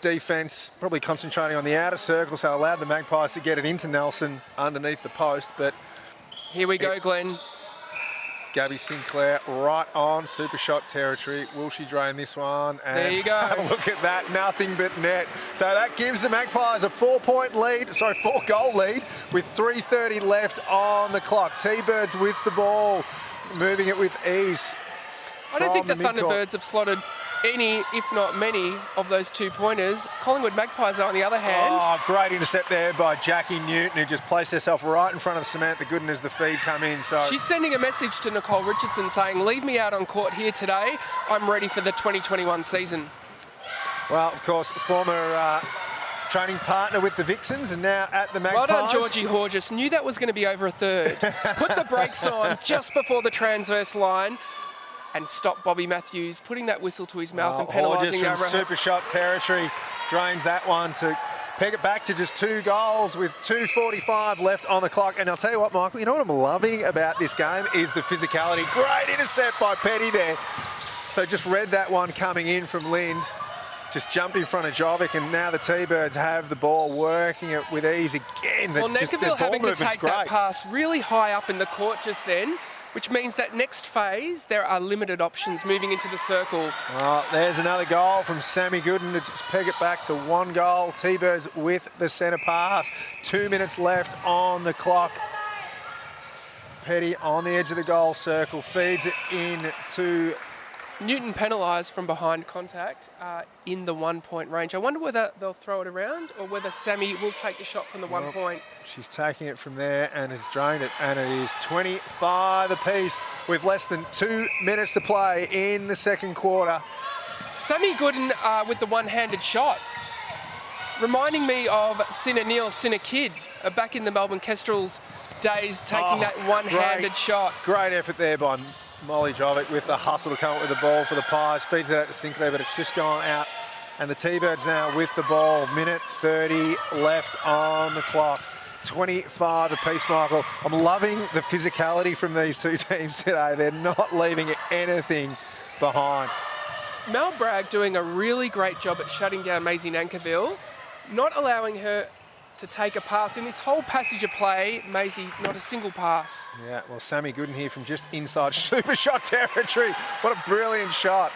defence, probably concentrating on the outer circle, so allowed the Magpies to get it into Nelson underneath the post. But here we go, Glenn. Gabby Sinclair right on super shot territory. Will she drain this one? And there you go. Have a look at that, nothing but net. So that gives the Magpies a 4-goal lead with 3:30 left on the clock. T-Birds with the ball, moving it with ease. I don't think the midcourt. Thunderbirds have slotted any, if not many, of those 2-pointers. Collingwood Magpies, on the other hand. Oh, great intercept there by Jackie Newton, who just placed herself right in front of Samantha Gooden as the feed come in. So she's sending a message to Nicole Richardson saying, leave me out on court here today. I'm ready for the 2021 season. Well, of course, former training partner with the Vixens and now at the Magpies. Well done, Georgie Horges. Knew that was going to be over a third. Put the brakes on just before the transverse line and stop Bobby Matthews putting that whistle to his mouth and penalising from over. super shot territory drains that one to peg it back to just 2 goals with 2:45 left on the clock. And I'll tell you what, Michael, you know what I'm loving about this game is the physicality. Great intercept by Petty there. So just read that one coming in from Lind. Just jumped in front of Jovic, and now the T-Birds have the ball, working it with ease again. Well, Neckerville having to take that pass really high up in the court just then. which means that next phase there are limited options moving into the circle. Oh, there's another goal from Sammy Gooden to just peg it back to 1 goal. T-Birds with the centre pass. 2 minutes left on the clock. Petty on the edge of the goal circle, feeds it in to... Newton penalised from behind contact in the 1 point range. I wonder whether they'll throw it around or whether Sammy will take the shot from the 1 point. She's taking it from there and has drained it, and it is 25 apiece with less than 2 minutes to play in the second quarter. Sammy Gooden with the one-handed shot, reminding me of Sinna Neal, Sinna Kidd, back in the Melbourne Kestrels days, taking that one-handed shot. Great effort there by Molly Jovic with the hustle to come up with the ball for the Pies. Feeds it out to Sinclair, but it's just gone out. And the T-Birds now with the ball. Minute 30 left on the clock. 25 apiece, Michael. I'm loving the physicality from these two teams today. They're not leaving anything behind. Mel Bragg doing a really great job at shutting down Maisie Nankerville, not allowing her to take a pass. In this whole passage of play, Maisie, not a single pass. Yeah, well, Sammy Gooden here from just inside super shot territory. What a brilliant shot.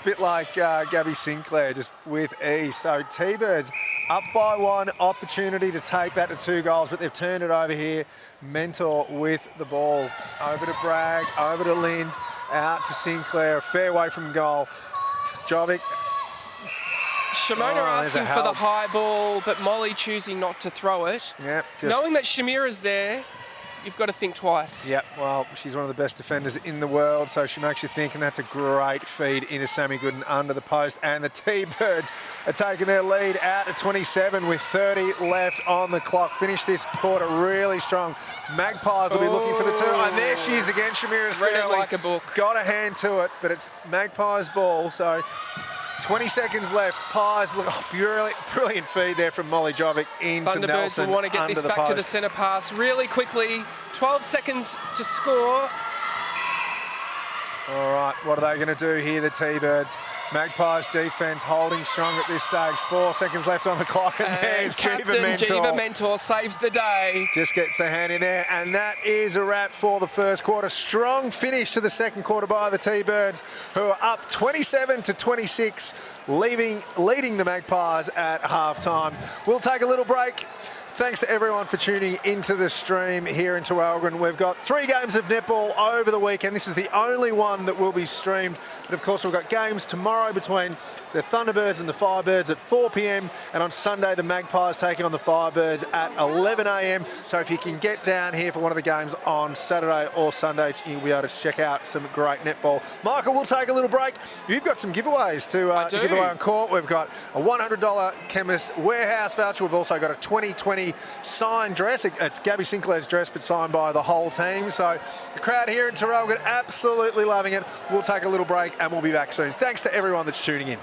Bit like Gabby Sinclair, just with ease. So T-Birds up by 1, opportunity to take that to 2 goals, but they've turned it over here. Mentor with the ball. Over to Bragg, over to Lind, out to Sinclair, fair way from goal. Jovic. Shimona asking for the high ball, but Molly choosing not to throw it. Yeah, knowing that Shamira's there, you've got to think twice. Yeah, well, she's one of the best defenders in the world, so she makes you think, and that's a great feed into Sammy Gooden under the post. And the T-Birds are taking their lead out at 27 with 30 left on the clock. Finish this quarter really strong. Magpies will be looking for the 2. And there she is again, Shamira Sterling. Read it like a book. Got a hand to it, but it's Magpies' ball, so 20 seconds left. Pies, look, brilliant feed there from Molly Jovic into Thunderbirds Nelson. will want to get this back to the centre pass really quickly. 12 seconds to score. All right, what are they going to do here, the T-Birds? Magpies defence holding strong at this stage. 4 seconds left on the clock, and there's Jiva Mentor saves the day. Just gets the hand in there, and that is a wrap for the first quarter. Strong finish to the second quarter by the T-Birds, who are up 27-26, leading the Magpies at halftime. We'll take a little break. Thanks to everyone for tuning into the stream here in Traralgon. We've got 3 games of netball over the weekend. This is the only one that will be streamed. But of course, we've got games tomorrow between the Thunderbirds and the Firebirds at 4 p.m. And on Sunday, the Magpies taking on the Firebirds at 11 a.m. So if you can get down here for one of the games on Saturday or Sunday, you'll be able to check out some great netball. Michael, we'll take a little break. You've got some giveaways to give away on court. We've got a $100 Chemist Warehouse voucher. We've also got a 2020 signed dress. It's Gabby Sinclair's dress, but signed by the whole team. So the crowd here in Traralgon absolutely loving it. We'll take a little break and we'll be back soon. Thanks to everyone that's tuning in.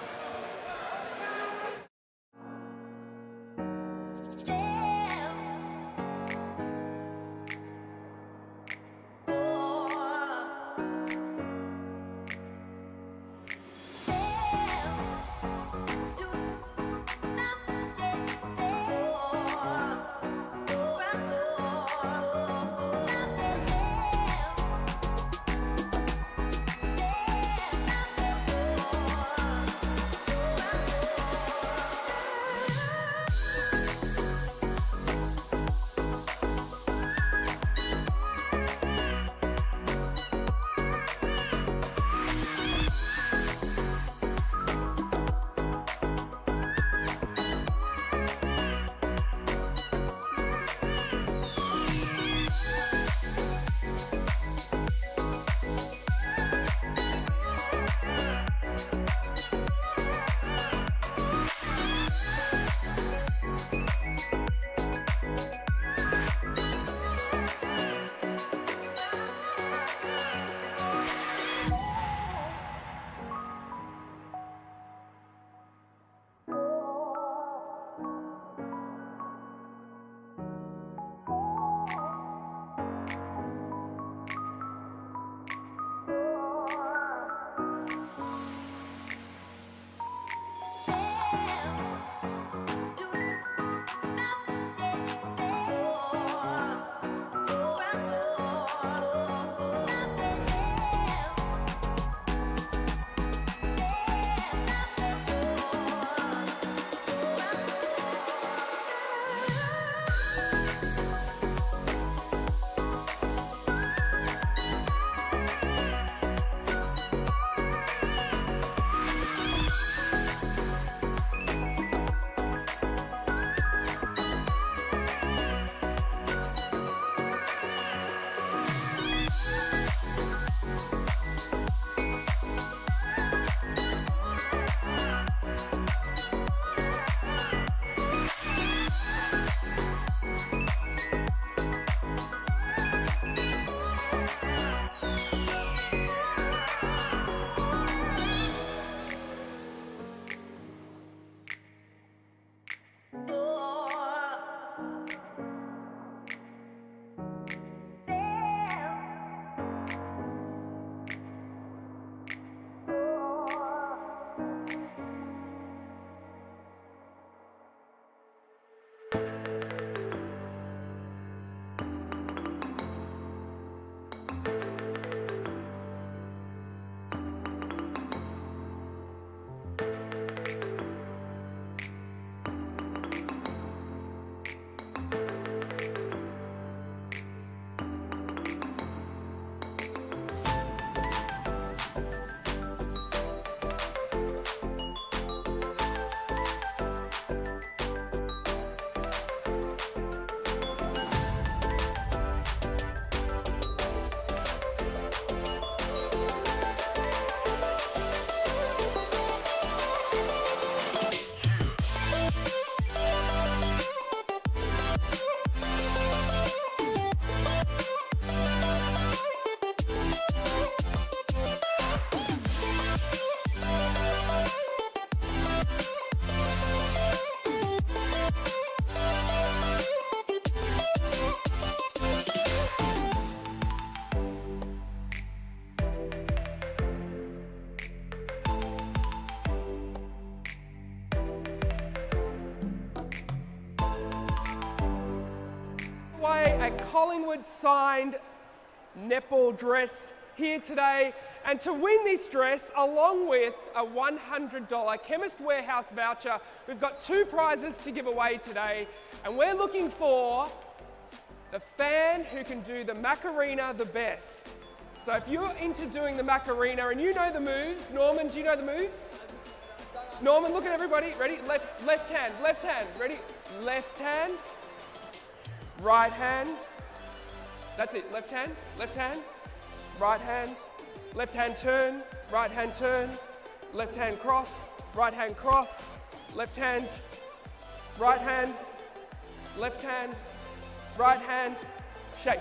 A Collingwood signed netball dress here today, and to win this dress along with a $100 Chemist Warehouse voucher, we've got 2 prizes to give away today, and we're looking for the fan who can do the Macarena the best. So if you're into doing the Macarena and you know the moves, Norman, do you know the moves? Norman, look at everybody. Ready? Left hand. Ready? Left hand. Right hand. That's it. Left hand. Right hand. Left hand turn. Right hand turn. Left hand cross. Right hand cross. Left hand. Right hand. Left hand. Right hand. Shake.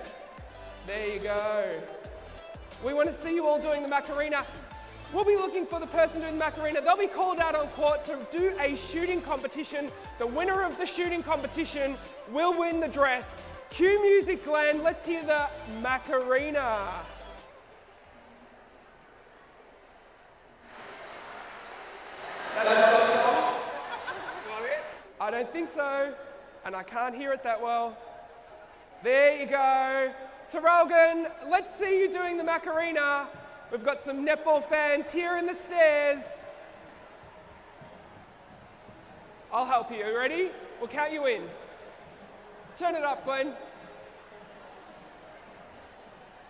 There you go. We want to see you all doing the Macarena. We'll be looking for the person doing the Macarena. They'll be called out on court to do a shooting competition. The winner of the shooting competition will win the dress. Cue music, Glenn. Let's hear the Macarena. I don't think so, and I can't hear it that well. There you go. Traralgon, let's see you doing the Macarena. We've got some netball fans here in the stairs. I'll help you. You ready? We'll count you in. Turn it up, Glenn.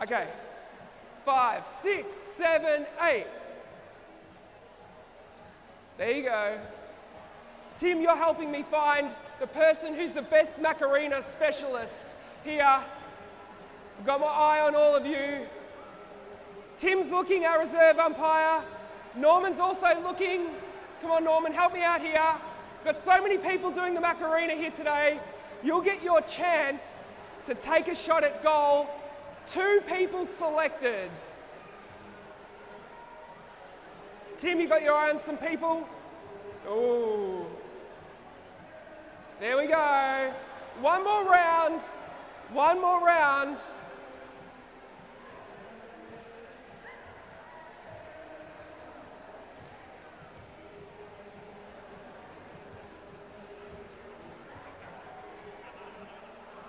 Okay. 5, 6, 7, 8. There you go. Tim, you're helping me find the person who's the best Macarena specialist here. I've got my eye on all of you. Tim's looking, our reserve umpire. Norman's also looking. Come on, Norman, help me out here. We've got so many people doing the Macarena here today. You'll get your chance to take a shot at goal. 2 people selected. Tim, you got your eye on some people? Ooh. There we go. One more round.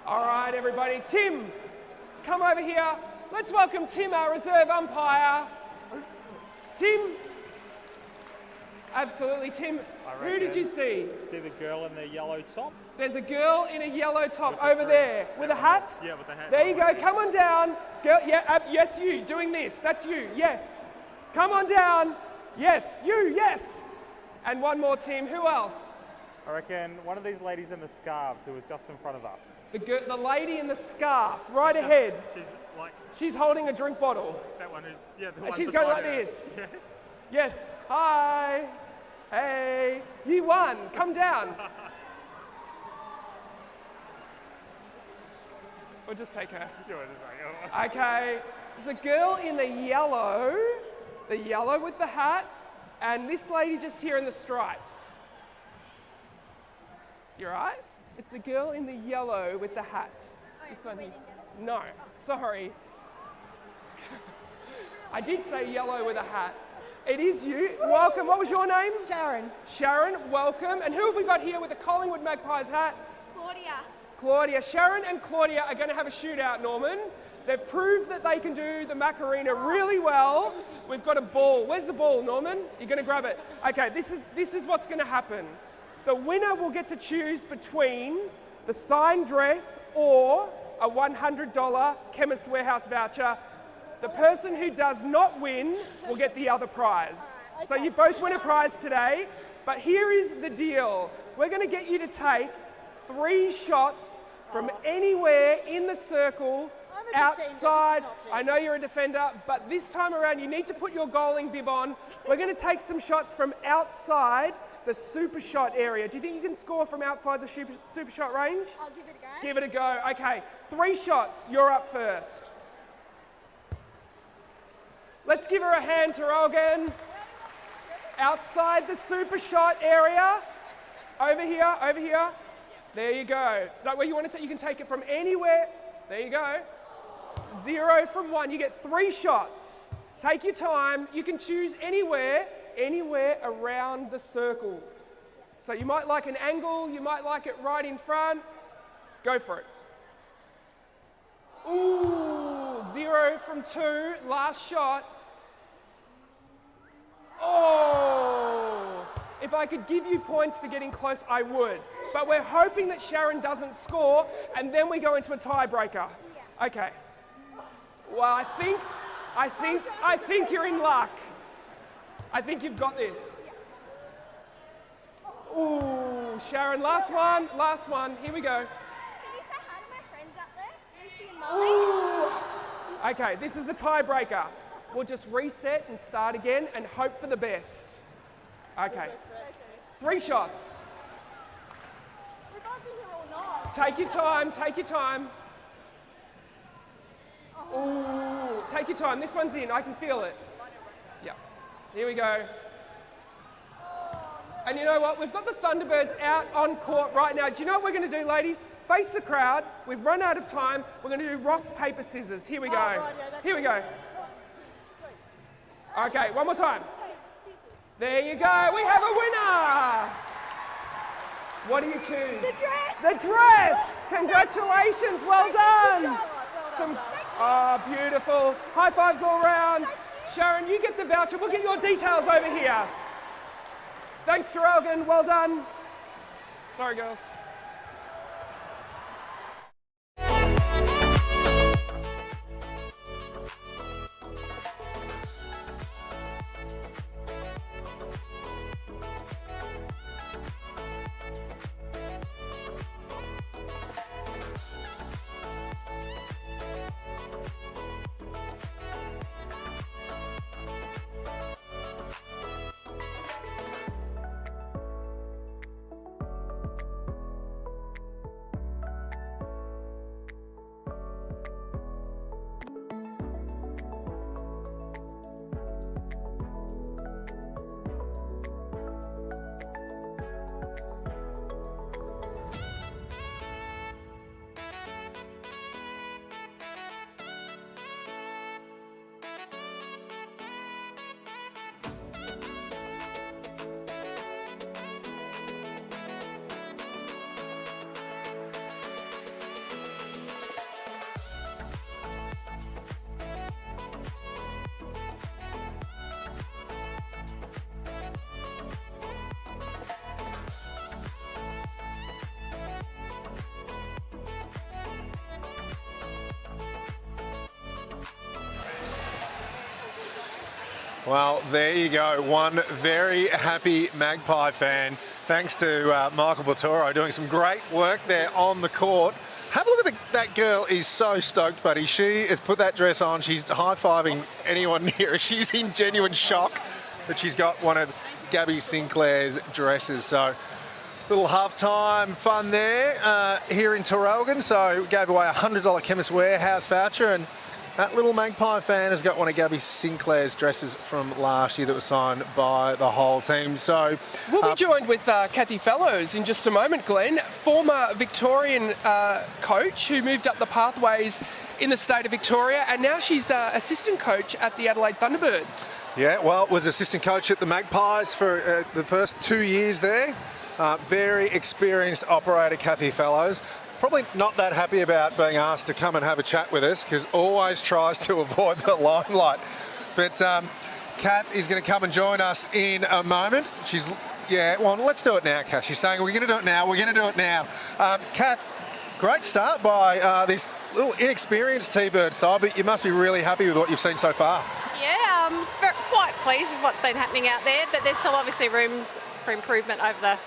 All right, everybody. Tim, come over here. Let's welcome Tim, our reserve umpire. Tim. Absolutely, Tim. Who did you see? See the girl in the yellow top? There's a girl in a yellow top over there with a hat? Yeah, with the hat. There you go. Come on down. Girl, yeah, yes, you. Doing this. That's you. Yes. Come on down. Yes, you. Yes. And one more, Tim. Who else? I reckon one of these ladies in the scarves who was just in front of us. The lady in the scarf, right ahead. She's holding a drink bottle. That one is, yeah, the one she's going like this. Yes. Yes. Hi. Hey. You won. Come down. We'll just take her. Okay. There's a girl in the yellow with the hat, and this lady just here in the stripes. You're right. It's the girl in the yellow with the hat. This one. No, sorry. I did say yellow with a hat. It is you. Welcome. What was your name? Sharon. Sharon, welcome. And who have we got here with a Collingwood Magpies hat? Claudia. Claudia. Sharon and Claudia are going to have a shootout, Norman. They've proved that they can do the Macarena really well. We've got a ball. Where's the ball, Norman? You're going to grab it. Okay, this is what's going to happen. The winner will get to choose between the signed dress or a $100 Chemist Warehouse voucher. The person who does not win will get the other prize. So you both win a prize today, but here is the deal. We're going to get you to take 3 shots from anywhere in the circle outside. I know you're a defender, but this time around you need to put your goaling bib on. We're going to take some shots from outside the super shot area. Do you think you can score from outside the super shot range? I'll give it a go. Give it a go. Okay, 3 shots. You're up first. Let's give her a hand, Traralgon. Outside the super shot area. Over here, over here. There you go. Is that where you want to take? You can take it from anywhere. There you go. 0 from 1. You get 3 shots. Take your time. You can choose anywhere around the circle. So you might like an angle, you might like it right in front. Go for it. Ooh, 0 from 2. Last shot. Oh! If I could give you points for getting close, I would. But we're hoping that Sharon doesn't score, and then we go into a tiebreaker. Yeah. Okay. Well, I think you're in luck. I think you've got this. Ooh, Sharon, last one. Here we go. Can you say hi to my friends up there? Lucy and Molly? Ooh. Okay, this is the tiebreaker. We'll just reset and start again and hope for the best. Okay. 3 shots. We can't be here all night. Take your time, take your time. Ooh, take your time. This one's in, I can feel it. Yeah. Here we go. And you know what? We've got the Thunderbirds out on court right now. Do you know what we're going to do, ladies? Face the crowd. We've run out of time. We're going to do rock, paper, scissors. Here we go. Here we go. Okay, one more time. There you go. We have a winner. What do you choose? The dress. The dress. Congratulations. Well done. Oh, beautiful. High fives all round. Sharon, you get the voucher. We'll get your details over here. Thanks, Traralgon. Well done. Sorry, girls. Well, there you go. One very happy Magpie fan. Thanks to Michael Bottoro doing some great work there on the court. Have a look at that girl is so stoked, buddy. She has put that dress on. She's high-fiving anyone near her. She's in genuine shock that she's got one of Gabby Sinclair's dresses. So little half-time fun there here in Traralgon. So we gave away a $100 Chemist Warehouse voucher, and That little Magpie fan has got one of Gabby Sinclair's dresses from last year that was signed by the whole team. So we'll be joined with Kathy Fellows in just a moment, Glenn, former Victorian coach who moved up the pathways in the state of Victoria, and now she's assistant coach at the Adelaide Thunderbirds. Yeah, well, was assistant coach at the Magpies for the first 2 years there. Very experienced operator, Kathy Fellows. Probably not that happy about being asked to come and have a chat with us because always tries to avoid the limelight. But Kath is going to come and join us in a moment. Well, let's do it now, Kath. She's saying, we're going to do it now, we're going to do it now. Kath, great start by this little inexperienced T-Bird side, but you must be really happy with what you've seen so far. Yeah, quite pleased with what's been happening out there, but there's still obviously rooms for improvement over the...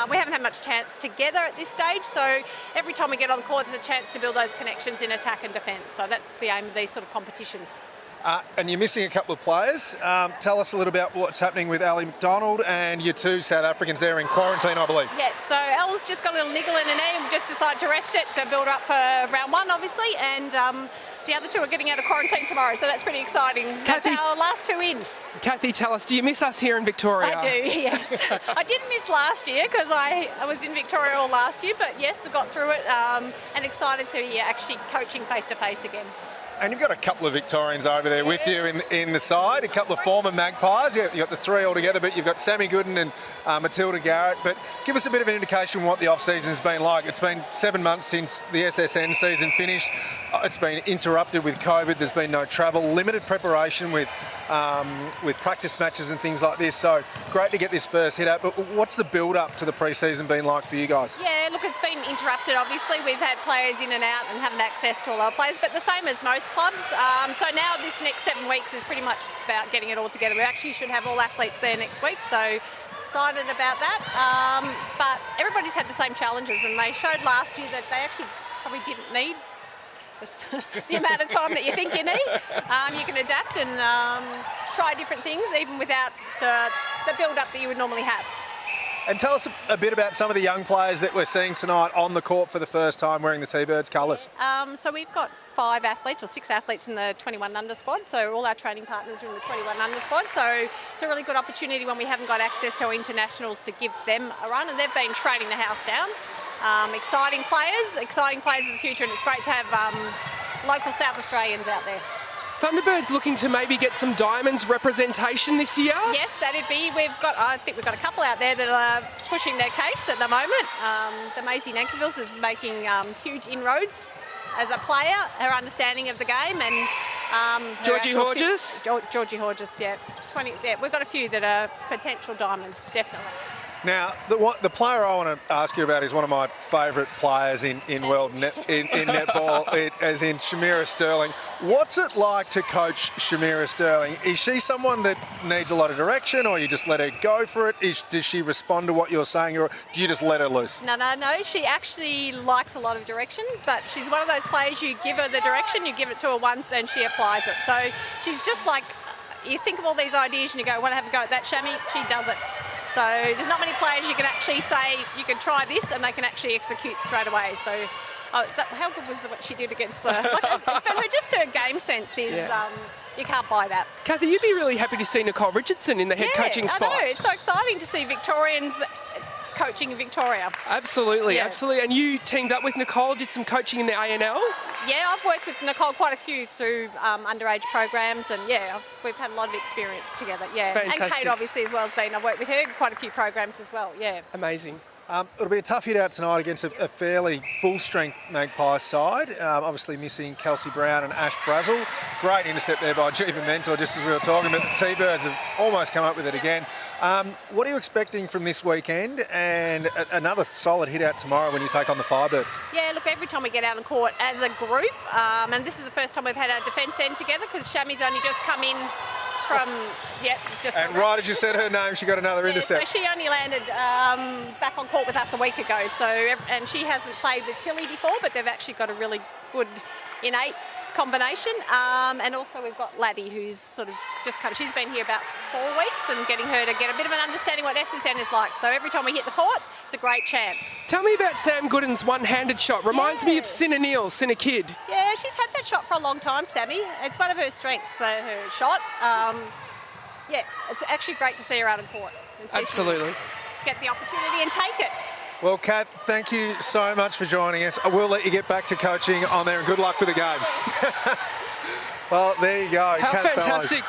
we haven't had much chance together at this stage, so every time we get on the court, there's a chance to build those connections in attack and defence. So that's the aim of these sort of competitions. And you're missing a couple of players. Tell us a little about what's happening with Ali McDonald and your two South Africans there in quarantine, I believe. Yeah, so Al's just got a little niggle in her knee and we just decided to rest it to build up for round one, obviously, and the other two are getting out of quarantine tomorrow, so that's pretty exciting. Kathy, that's our last two in. Kathy, tell us, do you miss us here in Victoria? I do, yes. I didn't miss last year because I was in Victoria all last year, but yes, I got through it and excited to be actually coaching face-to-face again. And you've got a couple of Victorians over there with you in the side, a couple of former Magpies. You've got the three all together, but you've got Sammy Gooden and Matilda Garrett. But give us a bit of an indication of what the off-season's been like. It's been 7 months since the SSN season finished. It's been interrupted with COVID. There's been no travel, limited preparation with practice matches and things like this. So great to get this first hit out. But what's the build-up to the pre-season been like for you guys? Yeah, look, it's been interrupted, obviously. We've had players in and out and haven't access to all our players, but the same as most clubs. So now this next 7 weeks is pretty much about getting it all together. We actually should have all athletes there next week, so excited about that. But everybody's had the same challenges, and they showed last year that they actually probably didn't need the amount of time that you think you need. You can adapt and try different things even without the build-up that you would normally have. And tell us a bit about some of the young players that we're seeing tonight on the court for the first time wearing the T-Birds colours. So we've got 5 athletes or 6 athletes in the 21 under squad. So all our training partners are in the 21 under squad. So it's a really good opportunity when we haven't got access to our internationals to give them a run. And they've been training the house down. Exciting players of the future. And it's great to have local South Australians out there. Thunderbirds looking to maybe get some Diamonds representation this year? Yes, that'd be. I think we've got a couple out there that are pushing their case at the moment. The Maisie Nankervilles is making huge inroads as a player, her understanding of the game, and Georgie Hodges? Georgie Hodges, yeah. We've got a few that are potential Diamonds, definitely. Now, the player I want to ask you about is one of my favourite players in world netball, as in Shamira Sterling. What's it like to coach Shamira Sterling? Is she someone that needs a lot of direction, or you just let her go for it? Does she respond to what you're saying, or do you just let her loose? No. She actually likes a lot of direction, but she's one of those players, you give her the direction, you give it to her once, and she applies it. So she's just like, you think of all these ideas and you go, want to have a go at that, Shammy? She does it. So there's not many players you can actually say, you can try this, and they can actually execute straight away. So how good was what she did against but just her game sense is, you can't buy that. Kathy, you'd be really happy to see Nicole Richardson in the head coaching spot. I know, it's so exciting to see Victorians coaching in Victoria. Absolutely. And you teamed up with Nicole, did some coaching in the ANL? Yeah, I've worked with Nicole quite a few through underage programs, and we've had a lot of experience together. Yeah, fantastic. And Kate obviously as well has been. I've worked with her in quite a few programs as well. Yeah, amazing. It'll be a tough hit out tonight against a fairly full-strength Magpie side. Obviously missing Kelsey Brown and Ash Brazel. Great intercept there by Jiva Mentor, just as we were talking about. The T-Birds have almost come up with it again. What are you expecting from this weekend? And another solid hit out tomorrow when you take on the Firebirds. Yeah, look, every time we get out on court as a group, and this is the first time we've had our defence end together because Shammy's only just come in from, and right as you said her name, she got another intercept. So she only landed back on court with us a week ago. So, and she hasn't played with Tilly before, but they've actually got a really good innate combination. And also we've got Laddie, who's sort of just come. She's been here about 4 weeks, and getting her to get a bit of an understanding what SSN is like. So every time we hit the court, it's a great chance. Tell me about Sam Gooden's one-handed shot. Reminds me of Yeah. Cinna Neal, Cinna Kid. Yeah, she's had that shot for a long time, Sammy. It's one of her strengths, her shot. Yeah, it's actually great to see her out on court. And see if she Absolutely. get the opportunity and take it. Well, Kath, thank you so much for joining us. I will let you get back to coaching on there, and good luck for the game. Well, there you go. How Kath fantastic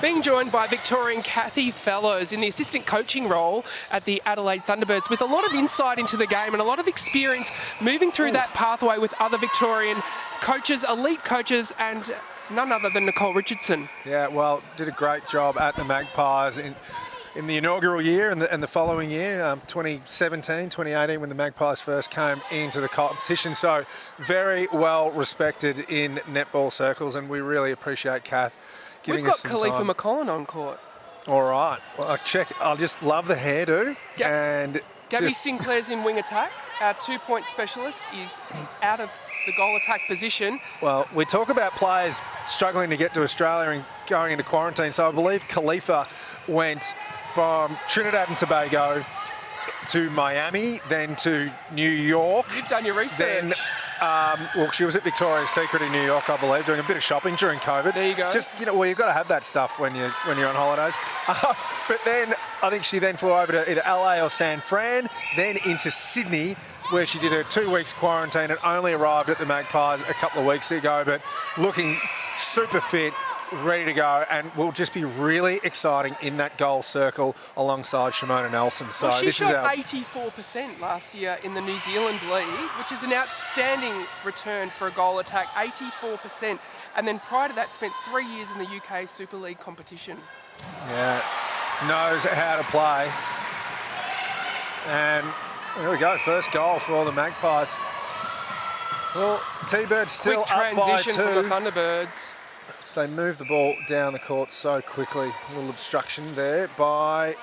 being joined by Victorian Kathy Fellows in the assistant coaching role at the Adelaide Thunderbirds, with a lot of insight into the game and a lot of experience moving through that pathway with other Victorian coaches, elite coaches, and none other than Nicole Richardson. Yeah, well, did a great job at the Magpies in the inaugural year and the following year, 2017, 2018, when the Magpies first came into the competition. So very well respected in netball circles, and we really appreciate Kath giving We've got us some Khalifa time. McCollin on court. All right, well, I just love the hairdo. Yep. And Gabby just, Sinclair's in wing attack. Our 2-point specialist is out of the goal attack position. well, we talk about players struggling to get to Australia and going into quarantine. So I believe Khalifa went from Trinidad and Tobago to Miami, then to New York. You've done your research. Then, she was at Victoria's Secret in New York, I believe, doing a bit of shopping during COVID. There you go. Just, you've got to have that stuff when you're on holidays. But then I think she then flew over to either LA or San Fran, then into Sydney, where she did her 2 weeks quarantine and only arrived at the Magpies a couple of weeks ago, but looking super fit, ready to go, and will just be really exciting in that goal circle alongside Shimona Nelson. So Well, she this is shot our 84% last year in the New Zealand League, which is an outstanding return for a goal attack, 84%. And then prior to that, spent 3 years in the UK Super League competition. knows how to play. And there we go, first goal for the Magpies. Well, T-Birds still Quick up by transition from the 2. Thunderbirds. They move the ball down the court so quickly. A little obstruction there by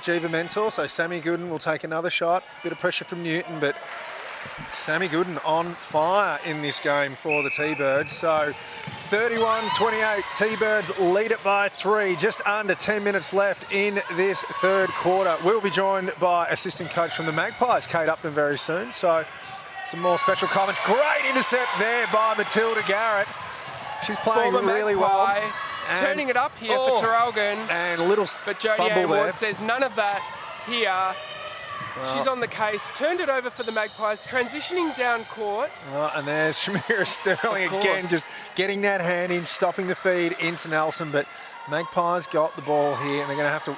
Jiva Mentor. So Sammy Gooden will take another shot. Bit of pressure from Newton, but Sammy Gooden on fire in this game for the T-Birds. So 31-28, T-Birds lead it by 3. Just under 10 minutes left in this third quarter. We'll be joined by assistant coach from the Magpies, Kate Upton, very soon. So some more special comments. Great intercept there by Matilda Garrett. She's playing Former really Magpie, well. turning it up here for Traralgon. And a little But Jodie fumble there. Ward says none of that here. She's on the case, turned it over for the Magpies, transitioning down court. And there's Shamira Sterling Of course. again, just getting that hand in, stopping the feed into Nelson. But Magpies got the ball here, and they're going to have to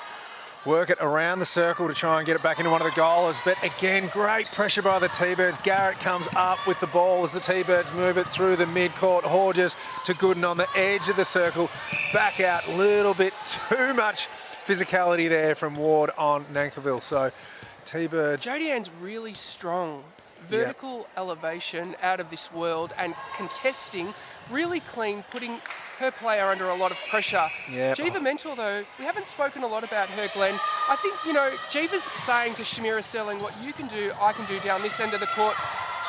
work it around the circle to try and get it back into one of the goalers. But again, great pressure by the T-Birds. Garrett comes up with the ball as the T-Birds move it through the mid-court. Horges to Gooden on the edge of the circle. Back out, a little bit too much physicality there from Ward on Nankiville. So T-Birds. Jodie Ann's really strong. Vertical elevation out of this world, and contesting really clean, putting her player under a lot of pressure. Yeah. Jiva Mentor, though, we haven't spoken a lot about her, Glenn. I think, Jiva's saying to Shamira Sterling, what you can do, I can do down this end of the court.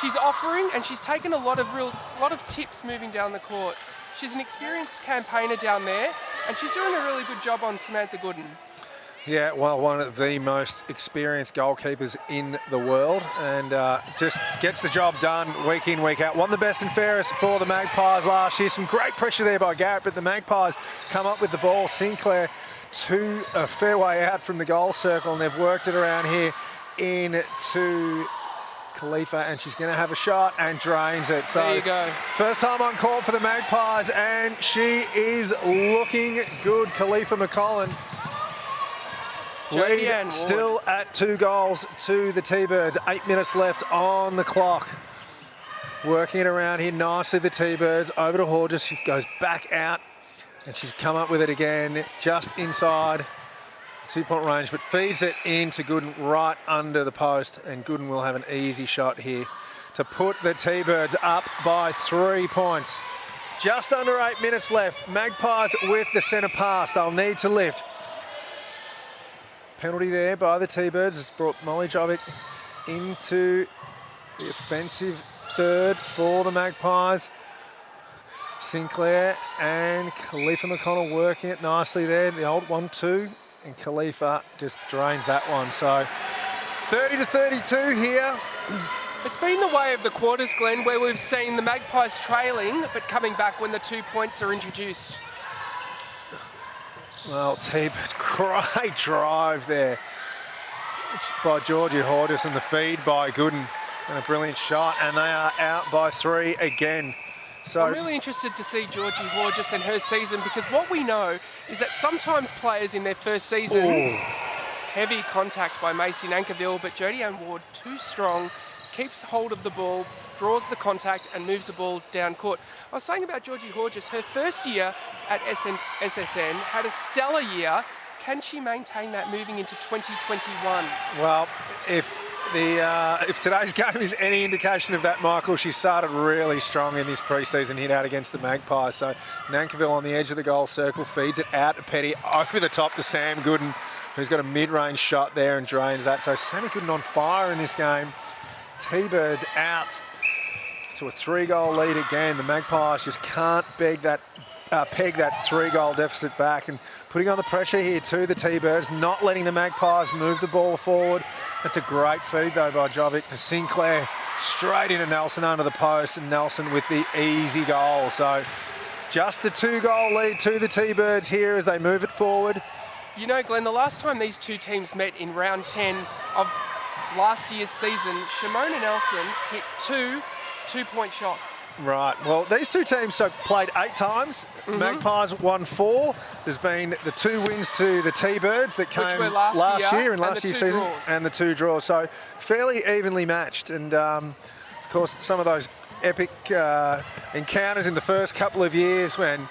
She's offering, and she's taken a lot of tips moving down the court. She's an experienced campaigner down there, and she's doing a really good job on Samantha Gooden. Yeah, well, one of the most experienced goalkeepers in the world, and just gets the job done week in, week out. Won the best and fairest for the Magpies last year. Some great pressure there by Garrett, but the Magpies come up with the ball. Sinclair to a fair way out from the goal circle, and they've worked it around here into Khalifa, and she's going to have a shot and drains it. So there you go. First time on court for the Magpies, and she is looking good, Khalifa McCollin. Jodie Ann Lead still at 2 goals to the T-Birds. 8 minutes left on the clock. Working it around here nicely, the T-Birds. Over to Horges. She goes back out, and she's come up with it again, just inside the 2-point range, but feeds it into Gooden right under the post, and Gooden will have an easy shot here to put the T-Birds up by 3 points. Just under 8 minutes left. Magpies with the centre pass. They'll need to lift. Penalty there by the T-Birds has brought Molly Jovic into the offensive third for the Magpies. Sinclair and Khalifa McConnell working it nicely there. The old 1-2, and Khalifa just drains that one. So 30-32 here. It's been the way of the quarters, Glenn, where we've seen the Magpies trailing, but coming back when the 2 points are introduced. Well, T-Birds, great drive there by Georgie Hortis, and the feed by Gooden, and a brilliant shot, and they are out by 3 again. So I'm really interested to see Georgie Hortis and her season, because what we know is that sometimes players in their first seasons, heavy contact by Macy Nankerville, but Jodie Ann Ward, too strong, keeps hold of the ball, draws the contact and moves the ball down court. I was saying about Georgie Hortis, her first year at SSN had a stellar year. Can she maintain that moving into 2021? Well, if today's game is any indication of that, Michael, she started really strong in this pre-season hit out against the Magpies. So Nankerville on the edge of the goal circle, feeds it out to Petty, over the top to Sam Gooden, who's got a mid-range shot there and drains that. So Sammy Gooden on fire in this game. T-Birds out to a 3-goal lead again. The Magpies just can't peg that 3-goal deficit back, and putting on the pressure here to the T-Birds, not letting the Magpies move the ball forward. That's a great feed though by Jovic to Sinclair, straight into Nelson under the post, and Nelson with the easy goal. So just a 2-goal lead to the T-Birds here as they move it forward. You know, Glenn, the last time these two teams met in round 10 of last year's season, Shimona Nelson hit two-point shots. Right, well, these two teams played 8 times. Magpies won 4. There's been the 2 wins to the T-Birds that came last year in last year's season, and the 2 draws. So fairly evenly matched. And of course, some of those epic encounters in the first couple of years when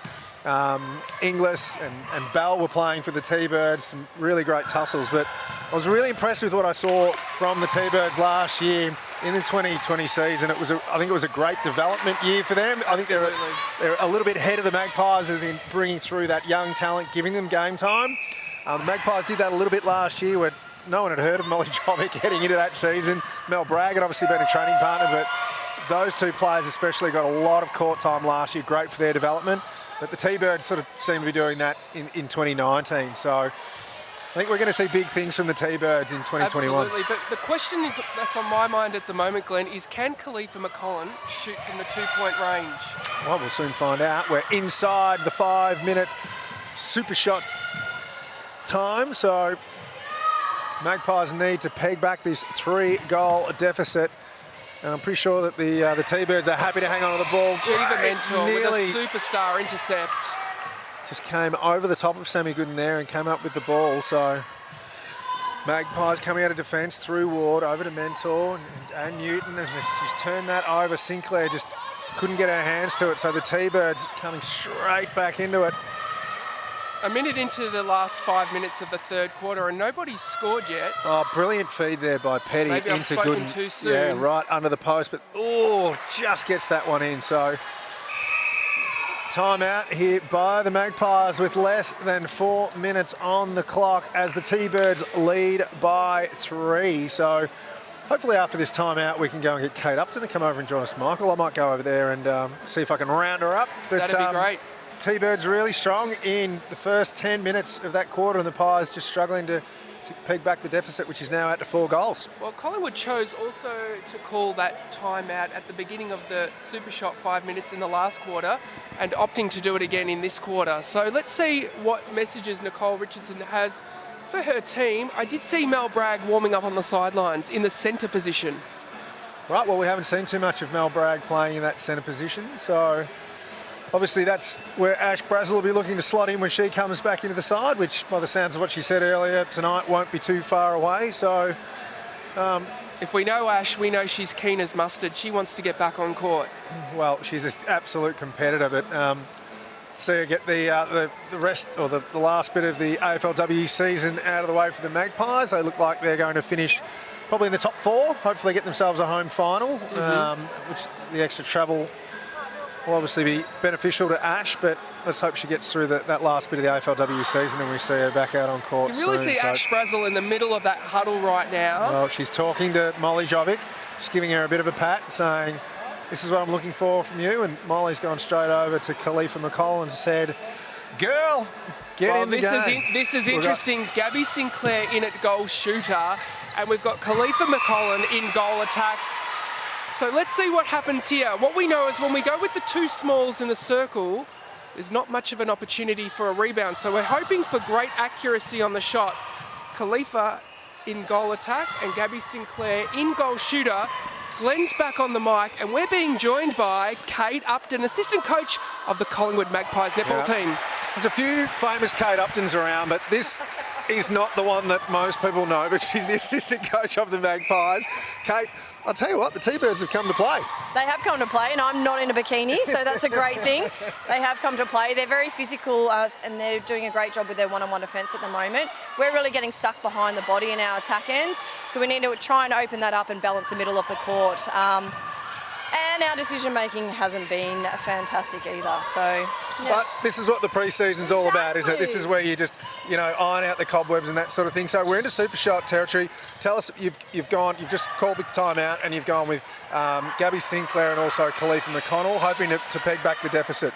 Inglis and Bell were playing for the T-Birds, some really great tussles. But I was really impressed with what I saw from the T-Birds last year in the 2020 season. I think it was a great development year for them. I think they're a little bit ahead of the Magpies as in bringing through that young talent, giving them game time. The Magpies did that a little bit last year where no one had heard of Molly Jovic heading into that season. Mel Bragg had obviously been a training partner, but those 2 players especially got a lot of court time last year, great for their development. But the T-Birds sort of seem to be doing that in 2019. So I think we're going to see big things from the T-Birds in 2021. Absolutely, but the question that's on my mind at the moment, Glenn, is can Khalifa McCollum shoot from the 2-point range? Well, we'll soon find out. We're inside the 5-minute super shot time. So Magpies need to peg back this 3-goal deficit. And I'm pretty sure that the T-Birds are happy to hang on to the ball. Jiva Mentor with a superstar intercept. Just came over the top of Sammy Gooden there and came up with the ball. So Magpies coming out of defence through Ward, over to Mentor and Newton, and she's turned that over. Sinclair just couldn't get her hands to it. So the T-Birds coming straight back into it. A minute into the last 5 minutes of the third quarter, and nobody's scored yet. Oh, brilliant feed there by Petty Maybe into I've spoken Gooden. too soon. Yeah, right under the post, but just gets that one in. So timeout here by the Magpies with less than 4 minutes on the clock as the T-Birds lead by 3. So hopefully after this timeout we can go and get Kate Upton to come over and join us, Michael. I might go over there and see if I can round her up. But, that'd be great. T-Birds really strong in the first 10 minutes of that quarter, and the Pies just struggling to peg back the deficit, which is now out to 4 goals. Well, Collingwood chose also to call that timeout at the beginning of the super shot 5 minutes in the last quarter and opting to do it again in this quarter. So let's see what messages Nicole Richardson has for her team. I did see Mel Bragg warming up on the sidelines in the centre position. Right, well, we haven't seen too much of Mel Bragg playing in that centre position, so obviously that's where Ash Brazel will be looking to slot in when she comes back into the side, which by the sounds of what she said earlier tonight won't be too far away. So if we know Ash, we know she's keen as mustard. She wants to get back on court. Well, she's an absolute competitor, but see her get the rest or the last bit of the AFLW season out of the way for the Magpies. They look like they're going to finish probably in the top 4, hopefully get themselves a home final, which the extra travel will obviously be beneficial to Ash, but let's hope she gets through that last bit of the AFLW season and we see her back out on court soon. You really see Ash Brazel in the middle of that huddle right now. Well, she's talking to Molly Jovic, just giving her a bit of a pat, saying, this is what I'm looking for from you. And Molly's gone straight over to Khalifa McCall and said, girl, get in the game. This is interesting. Gabby Sinclair in at goal shooter, and we've got Khalifa McCollin in goal attack. So let's see what happens here. What we know is when we go with the two smalls in the circle, there's not much of an opportunity for a rebound. So we're hoping for great accuracy on the shot. Khalifa in goal attack and Gabby Sinclair in goal shooter. Glenn's back on the mic, and we're being joined by Kate Upton, assistant coach of the Collingwood Magpies netball team. There's a few famous Kate Uptons around, but this is not the one that most people know, but she's the assistant coach of the Magpies. Kate, I'll tell you what, the T-Birds have come to play. They have come to play, and I'm not in a bikini, so that's a great thing. They have come to play. They're very physical, and they're doing a great job with their one-on-one defence at the moment. We're really getting stuck behind the body in our attack ends, so we need to try and open that up and balance the middle of the court. And our decision-making hasn't been fantastic either, so... Yeah. But this is what the pre-season's all about, isn't it? This is where you just, iron out the cobwebs and that sort of thing. So we're into super shot territory. Tell us, you've just called the timeout and you've gone with Gabby Sinclair and also Khalifa McConnell, hoping to peg back the deficit.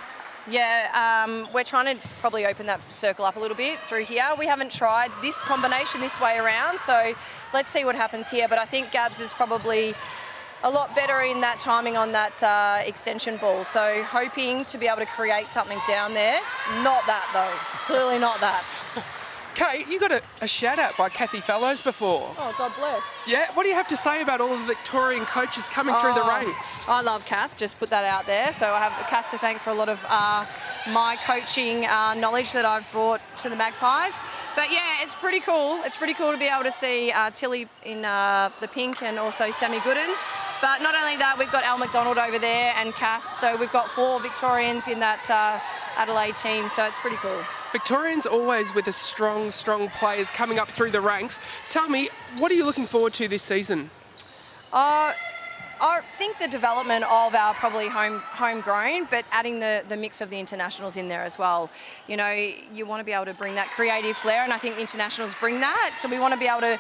Yeah, we're trying to probably open that circle up a little bit through here. We haven't tried this combination this way around, so let's see what happens here. But I think Gabs is probably a lot better in that timing on that extension ball. So hoping to be able to create something down there. Not that though, clearly not that. Kate, you got a shout out by Kathy Fellows before. Oh, God bless. Yeah, what do you have to say about all of the Victorian coaches coming through the ranks? I love Kath, just put that out there. So I have Kath to thank for a lot of my coaching knowledge that I've brought to the Magpies. But yeah, it's pretty cool. It's pretty cool to be able to see Tilly in the pink and also Sammy Gooden. But not only that, we've got Al McDonald over there and Kath. So we've got 4 Victorians in that Adelaide team. So it's pretty cool. Victorians always with a strong players coming up through the ranks. Tell me, what are you looking forward to this season? I think the development of our probably homegrown, but adding the mix of the internationals in there as well. You want to be able to bring that creative flair, and I think the internationals bring that. So we want to be able to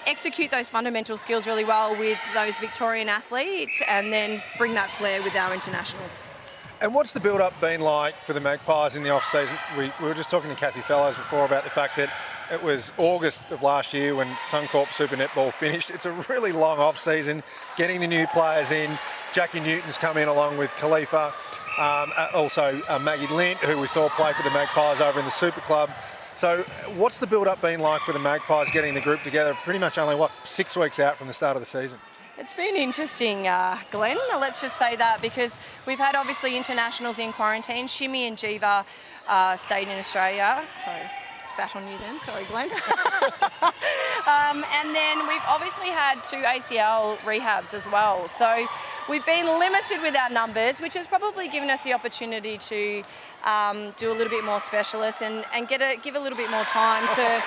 execute those fundamental skills really well with those Victorian athletes and then bring that flair with our internationals. And what's the build-up been like for the Magpies in the off-season? We were just talking to Kathy Fellows before about the fact that it was August of last year when Suncorp Super Netball finished. It's a really long off-season, getting the new players in. Jackie Newton's come in along with Khalifa. Also Maggie Lint, who we saw play for the Magpies over in the Super Club. So what's the build-up been like for the Magpies getting the group together pretty much only, 6 weeks out from the start of the season? It's been interesting, Glenn, let's just say that, because we've had obviously internationals in quarantine. Shimmy and Jiva stayed in Australia. Sorry, spat on you then. Sorry, Glenn. And then we've obviously had 2 ACL rehabs as well. So we've been limited with our numbers, which has probably given us the opportunity to do a little bit more specialists and give a little bit more time to...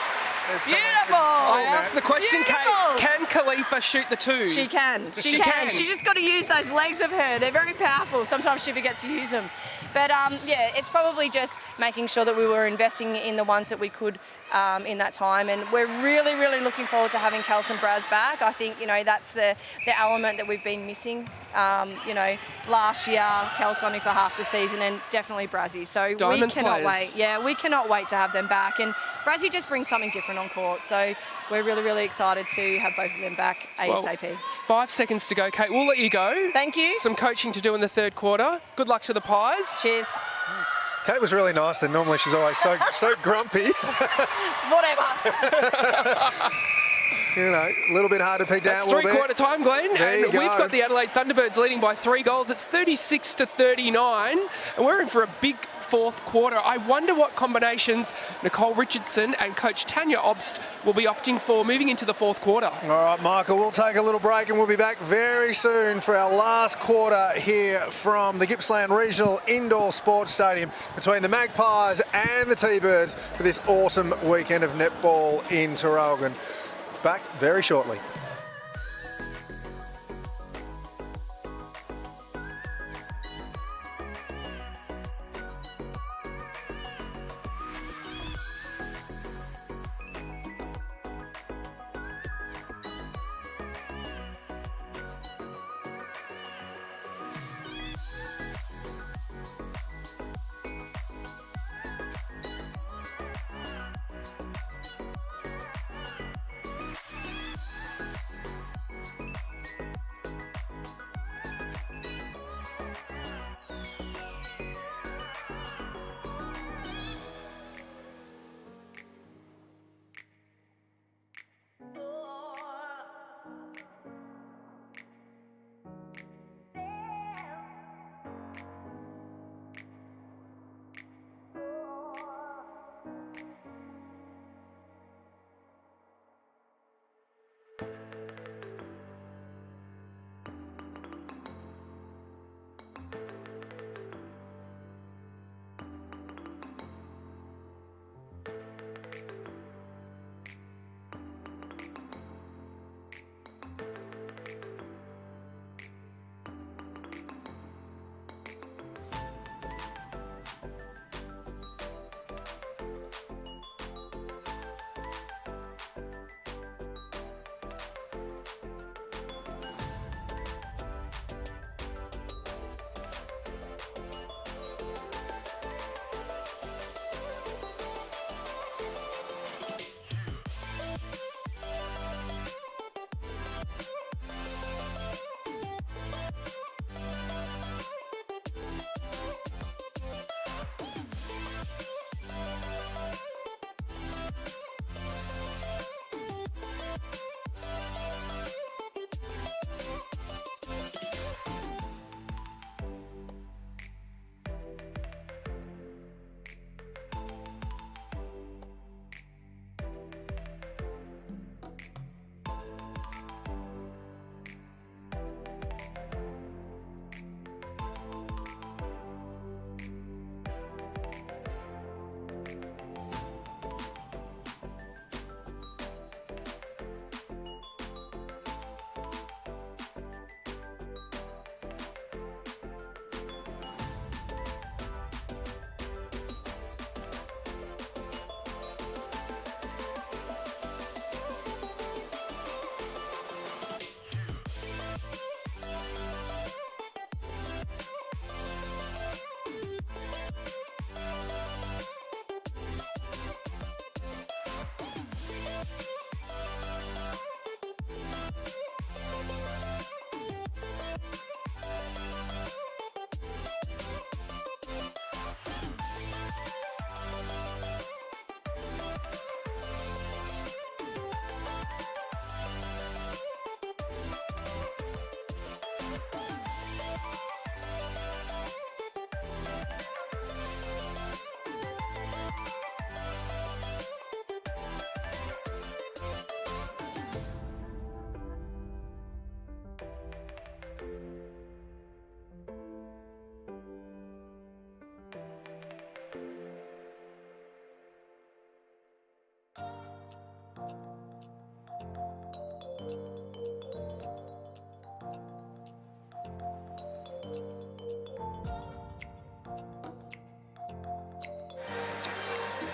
Beautiful! I asked the question, Beautiful. Kate, can Khalifa shoot the twos? She can. She can. She's just got to use those legs of her. They're very powerful. Sometimes she forgets to use them. But yeah, it's probably just making sure that we were investing in the ones that we could in that time. And we're really looking forward to having Kels and Braz back. I think, that's the element that we've been missing. Last year, Kels only for half the season and definitely Brazzy. So Diamonds we cannot players. wait. Yeah, we cannot wait to have them back. And Brazzy just brings something different on court. So we're really excited to have both of them back ASAP. Well, 5 seconds to go, Kate. We'll let you go. Thank you. Some coaching to do in the third quarter. Good luck to the Pies. Cheers. Kate was really nice, and normally she's always so grumpy. Whatever. A little bit hard to pick down. That's three-quarter time, Glenn. There you And go. we've got the Adelaide Thunderbirds leading by 3 goals. It's 36-39, and we're in for a big fourth quarter. I wonder what combinations Nicole Richardson and Coach Tanya Obst will be opting for moving into the fourth quarter. All right, Michael, we'll take a little break and we'll be back very soon for our last quarter here from the Gippsland Regional Indoor Sports Stadium between the Magpies and the T-Birds for this awesome weekend of netball in Traralgon. Back very shortly.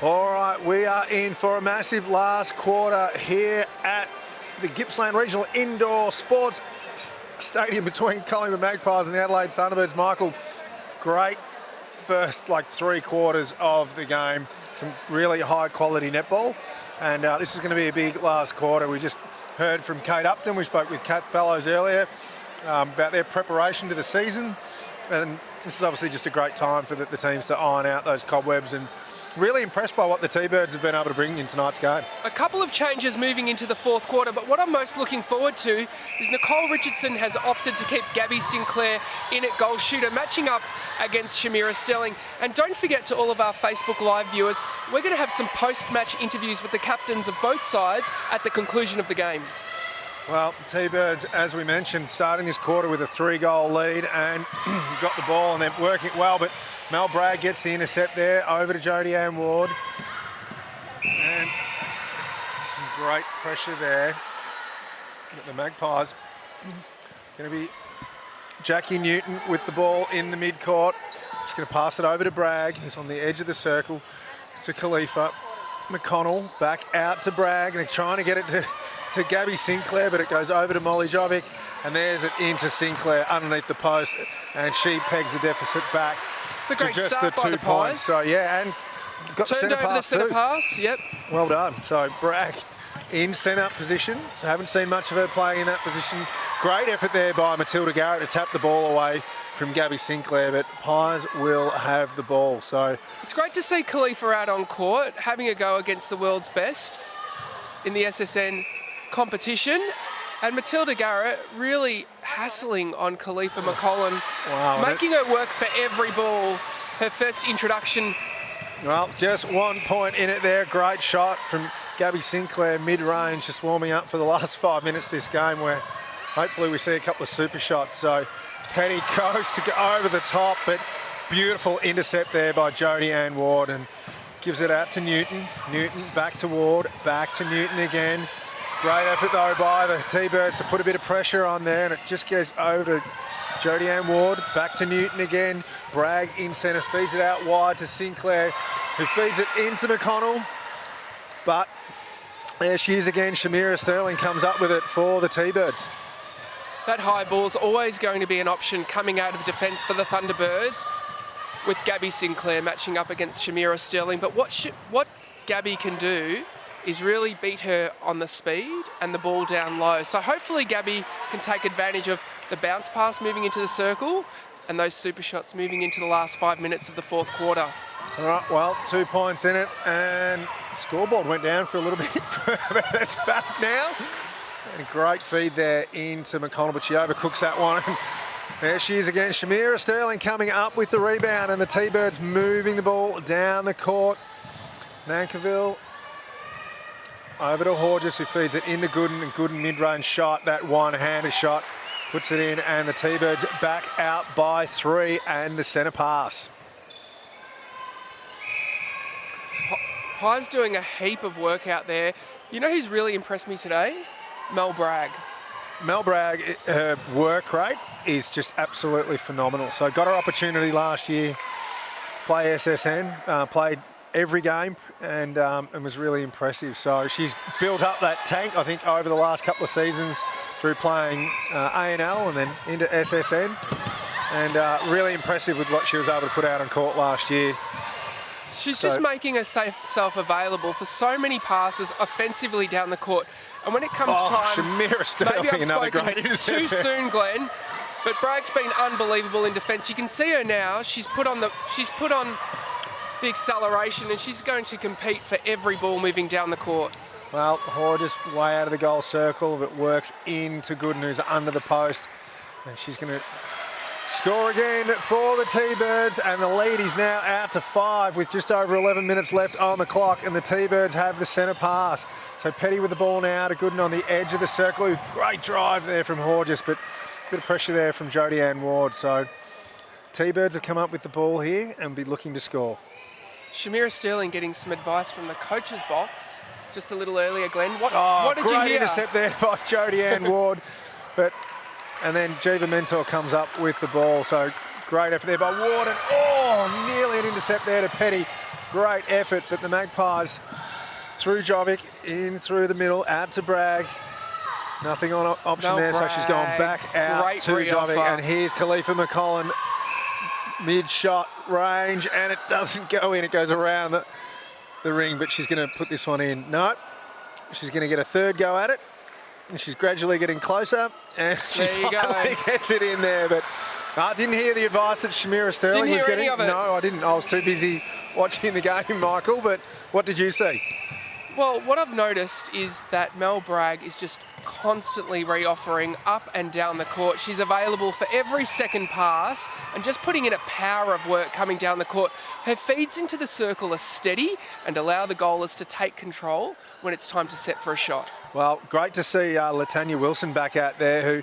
All right, we are in for a massive last quarter here at the Gippsland Regional Indoor Sports Stadium between Collingwood Magpies and the Adelaide Thunderbirds. Michael, great first 3 quarters of the game. Some really high quality netball, and this is going to be a big last quarter. We just heard from Kate Upton. We spoke with Kath Fellows earlier about their preparation to the season, and this is obviously just a great time for the teams to iron out those cobwebs, and really impressed by what the T-Birds have been able to bring in tonight's game. A couple of changes moving into the fourth quarter, but what I'm most looking forward to is Nicole Richardson has opted to keep Gabby Sinclair in at goal shooter, matching up against Shamira Sterling. And don't forget, to all of our Facebook Live viewers, we're going to have some post-match interviews with the captains of both sides at the conclusion of the game. Well, T-Birds, as we mentioned, starting this quarter with a 3-goal lead and got the ball and they're working it well, but Mel Bragg gets the intercept there over to Jodie Ann Ward. And some great pressure there. The Magpies going to be Jackie Newton with the ball in the mid-court. Just going to pass it over to Bragg, who's on the edge of the circle, to Khalifa. McConnell back out to Bragg. They're trying to get it to Gabby Sinclair, but it goes over to Molly Jovic, and there's it into Sinclair underneath the post, and she pegs the deficit back. It's a great to just start the by 2 the points. Pies. So yeah, and we've got Turned the over the centre too. pass, yep. Well done. So Bragg in centre position. So haven't seen much of her playing in that position. Great effort there by Matilda Garrett to tap the ball away from Gabby Sinclair, but Pies will have the ball. So it's great to see Khalifa out on court, having a go against the world's best in the SSN competition. And Matilda Garrett really hassling on Khalifa McCollum, making her work for every ball. Her first introduction. Well, just 1 point in it there. Great shot from Gabby Sinclair, mid-range, just warming up for the last 5 minutes of this game, where hopefully we see a couple of super shots. So Petty goes to go over the top, but beautiful intercept there by Jodie Ann Ward, and gives it out to Newton. Newton back to Ward, back to Newton again. Great effort though by the T-Birds to put a bit of pressure on there, and it just goes over to Jodie Ann Ward, back to Newton again. Bragg in centre, feeds it out wide to Sinclair, who feeds it into McConnell. But there she is again. Shamira Sterling comes up with it for the T-Birds. That high ball's always going to be an option coming out of defence for the Thunderbirds, with Gabby Sinclair matching up against Shamira Sterling. But what Gabby can do is really beat her on the speed and the ball down low. So hopefully Gabby can take advantage of the bounce pass moving into the circle and those super shots moving into the last 5 minutes of the fourth quarter. All right, well, 2 points in it, and the scoreboard went down for a little bit, but it's back now. And a great feed there into McConnell, but she overcooks that one. There she is again. Shamira Sterling coming up with the rebound, and the T-Birds moving the ball down the court. Nankiville over to Horges, who feeds it into Gooden, and Gooden mid-range shot, that one-handed shot, puts it in, and the T-Birds back out by 3, and the centre pass. Pies doing a heap of work out there. You know who's really impressed me today? Mel Bragg. Mel Bragg, her work rate is just absolutely phenomenal. So got her opportunity last year, play SSN, played every game, and was really impressive. So she's built up that tank, I think, over the last couple of seasons through playing A&L and then into SSN, and really impressive with what she was able to put out on court last year. She's just making herself available for so many passes offensively down the court. And when it comes time, Shamira Sterling, maybe I've another spoken great too soon, Glenn, but Bragg's been unbelievable in defence. You can see her now. She's put on the acceleration, and she's going to compete for every ball moving down the court. Well, Horges way out of the goal circle, but works into Gooden, who's under the post, and she's going to score again for the T-Birds, and the lead is now out to 5 with just over 11 minutes left on the clock, and the T-Birds have the centre pass. So Petty with the ball now to Gooden on the edge of the circle. Great drive there from Horges, but a bit of pressure there from Jodie Ann Ward. So T-Birds have come up with the ball here and be looking to score. Shamira Sterling getting some advice from the coach's box just a little earlier, Glenn. What did you great hear? Intercept there by Jodie Ann Ward, and then Jiva Mentor comes up with the ball. So great effort there by Ward, and nearly an intercept there to Petty. Great effort, but the Magpies through Jovic, in through the middle, out to Bragg. Nothing on option there, so she's gone back out Great to Jovic. And here's Khalifa McCollum, mid-shot range, and it doesn't go in. It goes around the ring, but she's going to put this one in. No, she's going to get a third go at it. And she's gradually getting closer, and she finally gets it in there. But I didn't hear the advice that Shamira Sterling was getting. No, I didn't. I was too busy watching the game, Michael. But what did you see? Well, what I've noticed is that Mel Bragg is just constantly reoffering up and down the court. She's available for every second pass and just putting in a power of work coming down the court. Her feeds into the circle are steady and allow the goalers to take control when it's time to set for a shot. Well, great to see Latanya Wilson back out there, who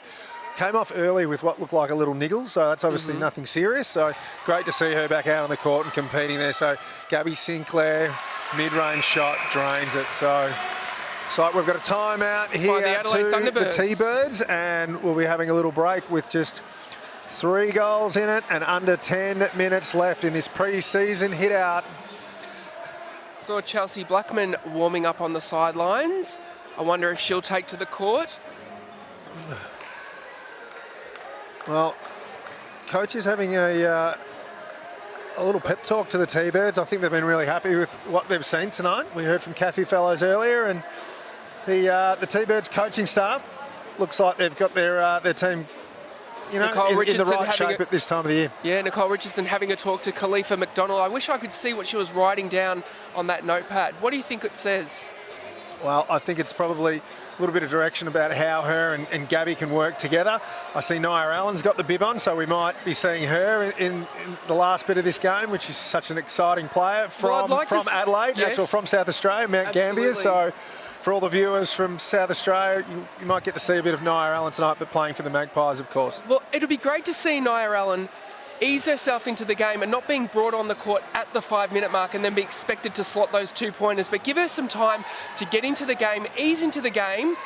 came off early with what looked like a little niggle, so that's obviously nothing serious. So great to see her back out on the court and competing there. So Gabby Sinclair, mid-range shot, drains it. So looks like we've got a timeout here the Adelaide to Thunderbirds. the T-Birds, and we'll be having a little break with just 3 goals in it and under 10 minutes left in this pre-season hit-out. Saw Chelsea Blackman warming up on the sidelines. I wonder if she'll take to the court. Well, coach is having a little pep talk to the T-Birds. I think they've been really happy with what they've seen tonight. We heard from Kathy Fellows earlier, and the T-Birds coaching staff looks like they've got their team, you know, in the right shape at this time of the year. Yeah, Nicole Richardson having a talk to Khalifa McDonald. I wish I could see what she was writing down on that notepad. What do you think it says? Well, I think it's probably a little bit of direction about how her and Gabby can work together. I see Nia Allen's got the bib on, so we might be seeing her in the last bit of this game, which is such an exciting player from Adelaide, yes. or from South Australia, Mount Gambier. So for all the viewers from South Australia, you might get to see a bit of Nia Allen tonight, but playing for the Magpies, of course. Well, it'll be great to see Nia Allen ease herself into the game and not being brought on the court at the 5-minute mark and then be expected to slot those 2-pointers, but give her some time to get into the game, ease into the game,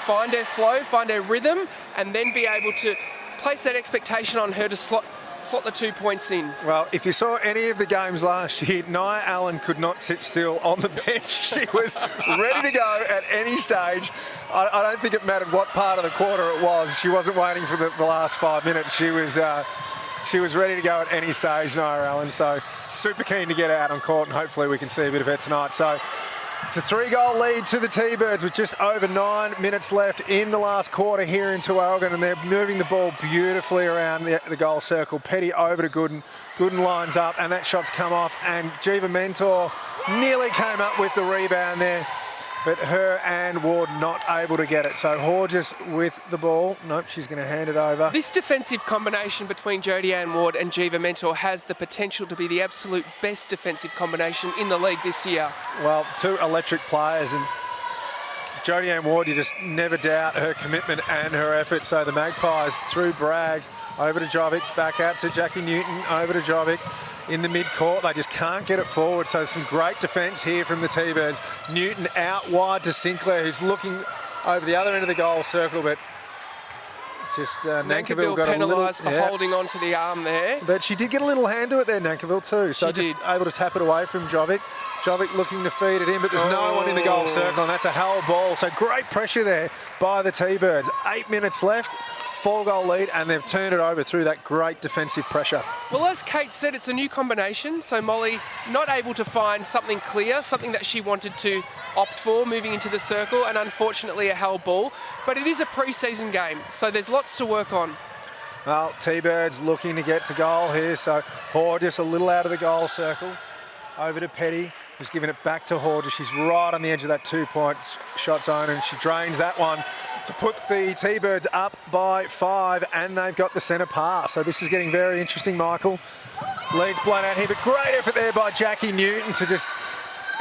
find her flow, find her rhythm, and then be able to place that expectation on her to slot the 2 points in. Well, if you saw any of the games last year, Nia Allen could not sit still on the bench. She was ready to go at any stage. I don't think it mattered what part of the quarter it was. She wasn't waiting for the last 5 minutes. She was ready to go at any stage, Nia Allen, so super keen to get out on court, and hopefully we can see a bit of her tonight. So it's a 3-goal lead to the T-Birds with just over 9 minutes left in the last quarter here in Traralgon, and they're moving the ball beautifully around the goal circle. Petty over to Gooden. Gooden lines up, and that shot's come off, and Jiva Mentor nearly came up with the rebound there, but her and Ward not able to get it. So Horges with the ball. Nope, she's going to hand it over. This defensive combination between Jodie Ann Ward and Jiva Mentor has the potential to be the absolute best defensive combination in the league this year. Well, 2 electric players, and Jodie Ann Ward, you just never doubt her commitment and her effort. So the Magpies through Bragg, over to Jovic, back out to Jackie Newton, over to Jovic. In the mid-court, they just can't get it forward. So some great defence here from the T-Birds. Newton out wide to Sinclair, who's looking over the other end of the goal circle, but just Nankiville got penalised for holding on to the arm there. But she did get a little hand to it there, Nankiville, too. So just able to tap it away from Jovic. Jovic looking to feed it in, but there's no one in the goal circle, and that's a hell ball. So great pressure there by the T-Birds. 8 minutes left. 4-goal lead, and they've turned it over through that great defensive pressure. Well, as Kate said, it's a new combination, so Molly not able to find something clear, something that she wanted to opt for moving into the circle, and unfortunately a held ball. But it is a pre-season game, so there's lots to work on. Well, T-Birds looking to get to goal here, so Horges a little out of the goal circle. Over to Petty, who's giving it back to Horges. She's right on the edge of that 2-point shot zone, and she drains that one to put the T-Birds up by 5, and they've got the centre pass. So this is getting very interesting, Michael. Lead's blown out here, but great effort there by Jackie Newton to just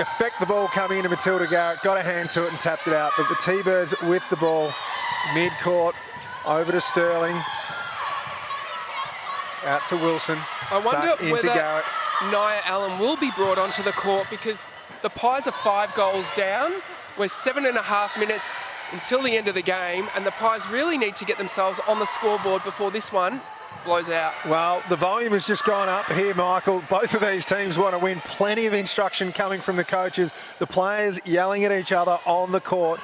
affect the ball coming into Matilda Garrett. Got a hand to it and tapped it out. But the T-Birds with the ball, mid-court, over to Sterling. Out to Wilson. I wonder into whether Garrett. Nia Allen will be brought onto the court, because the Pies are 5 goals down. We're 7.5 minutes until the end of the game, and the Pies really need to get themselves on the scoreboard before this one blows out. Well, the volume has just gone up here, Michael. Both of these teams want to win. Plenty of instruction coming from the coaches. The players yelling at each other on the court.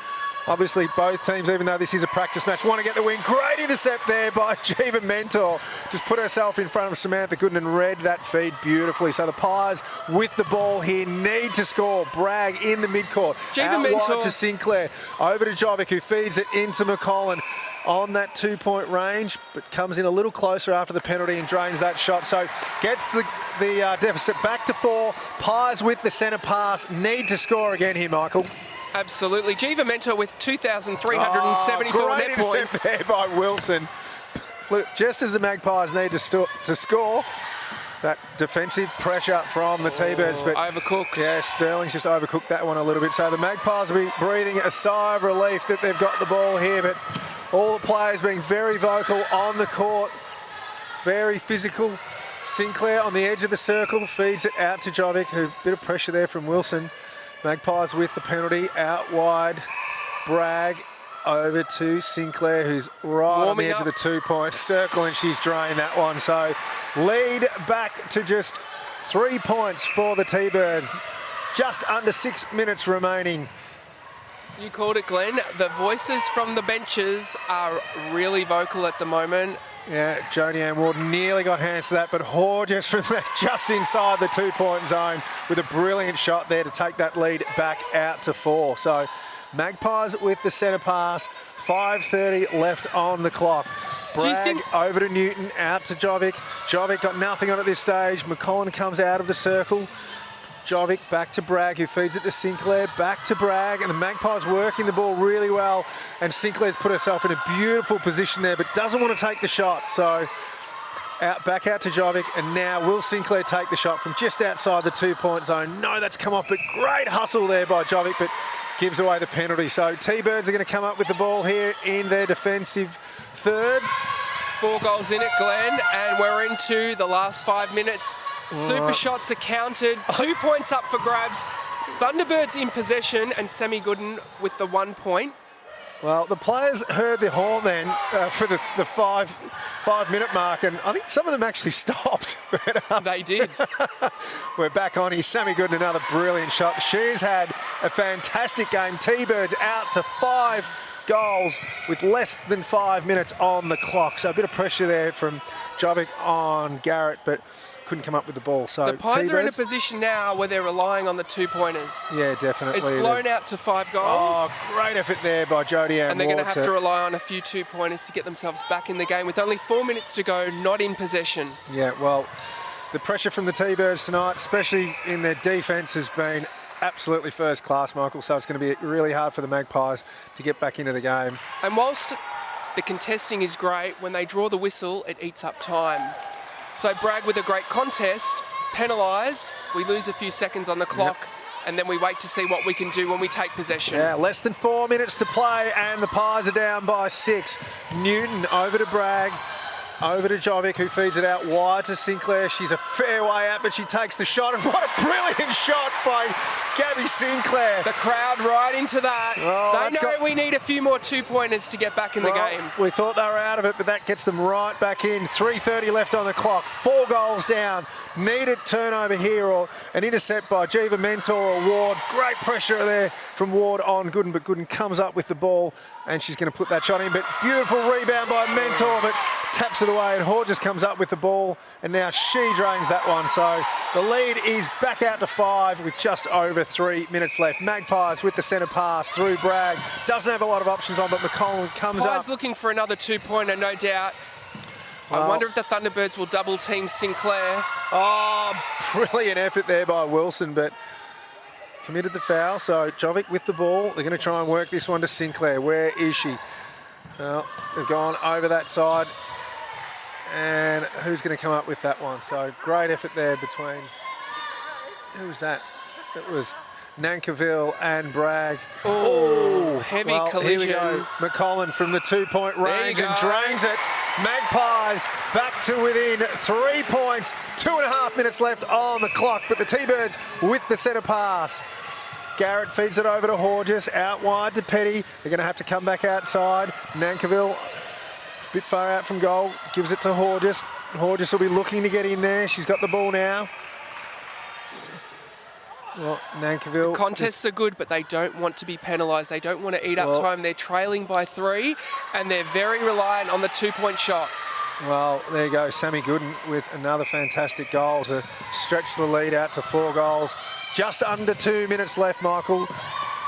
Obviously, both teams, even though this is a practice match, want to get the win. Great intercept there by Jiva Mentor. Just put herself in front of Samantha Gooden and read that feed beautifully. So the Pies with the ball here need to score. Bragg in the midcourt. Out wide to Sinclair. Over to Jovic, who feeds it into McCollin on that 2-point range, but comes in a little closer after the penalty and drains that shot. So gets the deficit back to 4. Pies with the centre pass. Need to score again here, Michael. Absolutely. Jiva Mentor with 2,374 net points. There by Wilson. Look, just as the Magpies need to score, that defensive pressure from the T-Birds. But overcooked. Yeah, Sterling's just overcooked that one a little bit. So the Magpies will be breathing a sigh of relief that they've got the ball here, but all the players being very vocal on the court, very physical. Sinclair on the edge of the circle, feeds it out to Jovic, who a bit of pressure there from Wilson. Magpies with the penalty, out wide. Bragg over to Sinclair, who's right on the edge of the 2-point circle, and she's drained that one. So lead back to just 3 points for the T-Birds. Just under 6 minutes remaining. You called it, Glenn. The voices from the benches are really vocal at the moment. Yeah, Jodie Ann Ward nearly got hands to that, but Horges from just inside the 2-point zone with a brilliant shot there to take that lead back out to 4. So Magpies with the centre pass, 5:30 left on the clock. Bragg over to Newton, out to Jovic. Jovic got nothing on at this stage. McCollin comes out of the circle. Jovic back to Bragg, who feeds it to Sinclair, back to Bragg, and the Magpies working the ball really well, and Sinclair's put herself in a beautiful position there, but doesn't want to take the shot. So back out to Jovic, and now will Sinclair take the shot from just outside the 2-point zone? No, that's come off, but great hustle there by Jovic, but gives away the penalty. So T-Birds are going to come up with the ball here in their defensive third. 4 goals in it, Glenn, and we're into the last 5 minutes. Super shots are counted. 2 points up for grabs. Thunderbirds in possession, and Sammy Gooden with the 1 point. Well, the players heard the horn then for the 5-minute mark, and I think some of them actually stopped. But, they did. We're back on here. Sammy Gooden, another brilliant shot. She's had a fantastic game. T-Birds out to 5 goals with less than 5 minutes on the clock. So a bit of pressure there from Jovic on Garrett, but couldn't come up with the ball. So the Pies are in a position now where they're relying on the 2-pointers. Yeah, definitely. It's blown out to 5 goals. Oh, great effort there by Jodie Ann. And they're going to have to rely on a few 2-pointers to get themselves back in the game with only 4 minutes to go, not in possession. Yeah, well, the pressure from the T-Birds tonight, especially in their defence, has been absolutely first class, Michael. So it's going to be really hard for the Magpies to get back into the game. And whilst the contesting is great, when they draw the whistle, it eats up time. So Bragg with a great contest, penalised. We lose a few seconds on the clock, and then we wait to see what we can do when we take possession. Yeah, less than 4 minutes to play, and the Pies are down by 6. Newton over to Bragg. Over to Jovic, who feeds it out wide to Sinclair. She's a fair way out, but she takes the shot, and what a brilliant shot by Gabby Sinclair. The crowd right into that. Oh, they know we need a few more 2-pointers to get back in the game. We thought they were out of it, but that gets them right back in. 3:30 left on the clock. 4 goals down. Needed turnover here, or an intercept by Jiva Mentor or Ward. Great pressure there from Ward on Gooden, but Gooden comes up with the ball, and she's going to put that shot in. But beautiful rebound by Mentor, but taps it away, and Horges comes up with the ball, and now she drains that one. So the lead is back out to 5 with just over 3 minutes left. Magpies with the centre pass through Bragg. Doesn't have a lot of options on, but McCollin comes up. Pies looking for another 2-pointer, no doubt. I wonder if the Thunderbirds will double team Sinclair. Oh, brilliant effort there by Wilson, but committed the foul. So Jovic with the ball. They're going to try and work this one to Sinclair. Where is she? Well, they've gone over that side. And who's going to come up with that one? So great effort there between, who was that? It was Nankivell and Bragg. Oh, heavy collision. Here we go. McCollin from the 2-point range and drains it. Magpies back to within 3 points. 2.5 minutes left on the clock, but the T-Birds with the centre pass. Garrett feeds it over to Horges, out wide to Petty. They're going to have to come back outside. Nankivell Bit far out from goal, gives it to Horgis. Horgis will be looking to get in there. She's got the ball now. Well, Nankiville. Contests are good, but they don't want to be penalised. They don't want to eat up time. They're trailing by 3, and they're very reliant on the 2-point shots. Well, there you go. Sammy Gooden with another fantastic goal to stretch the lead out to 4 goals. Just under 2 minutes left, Michael.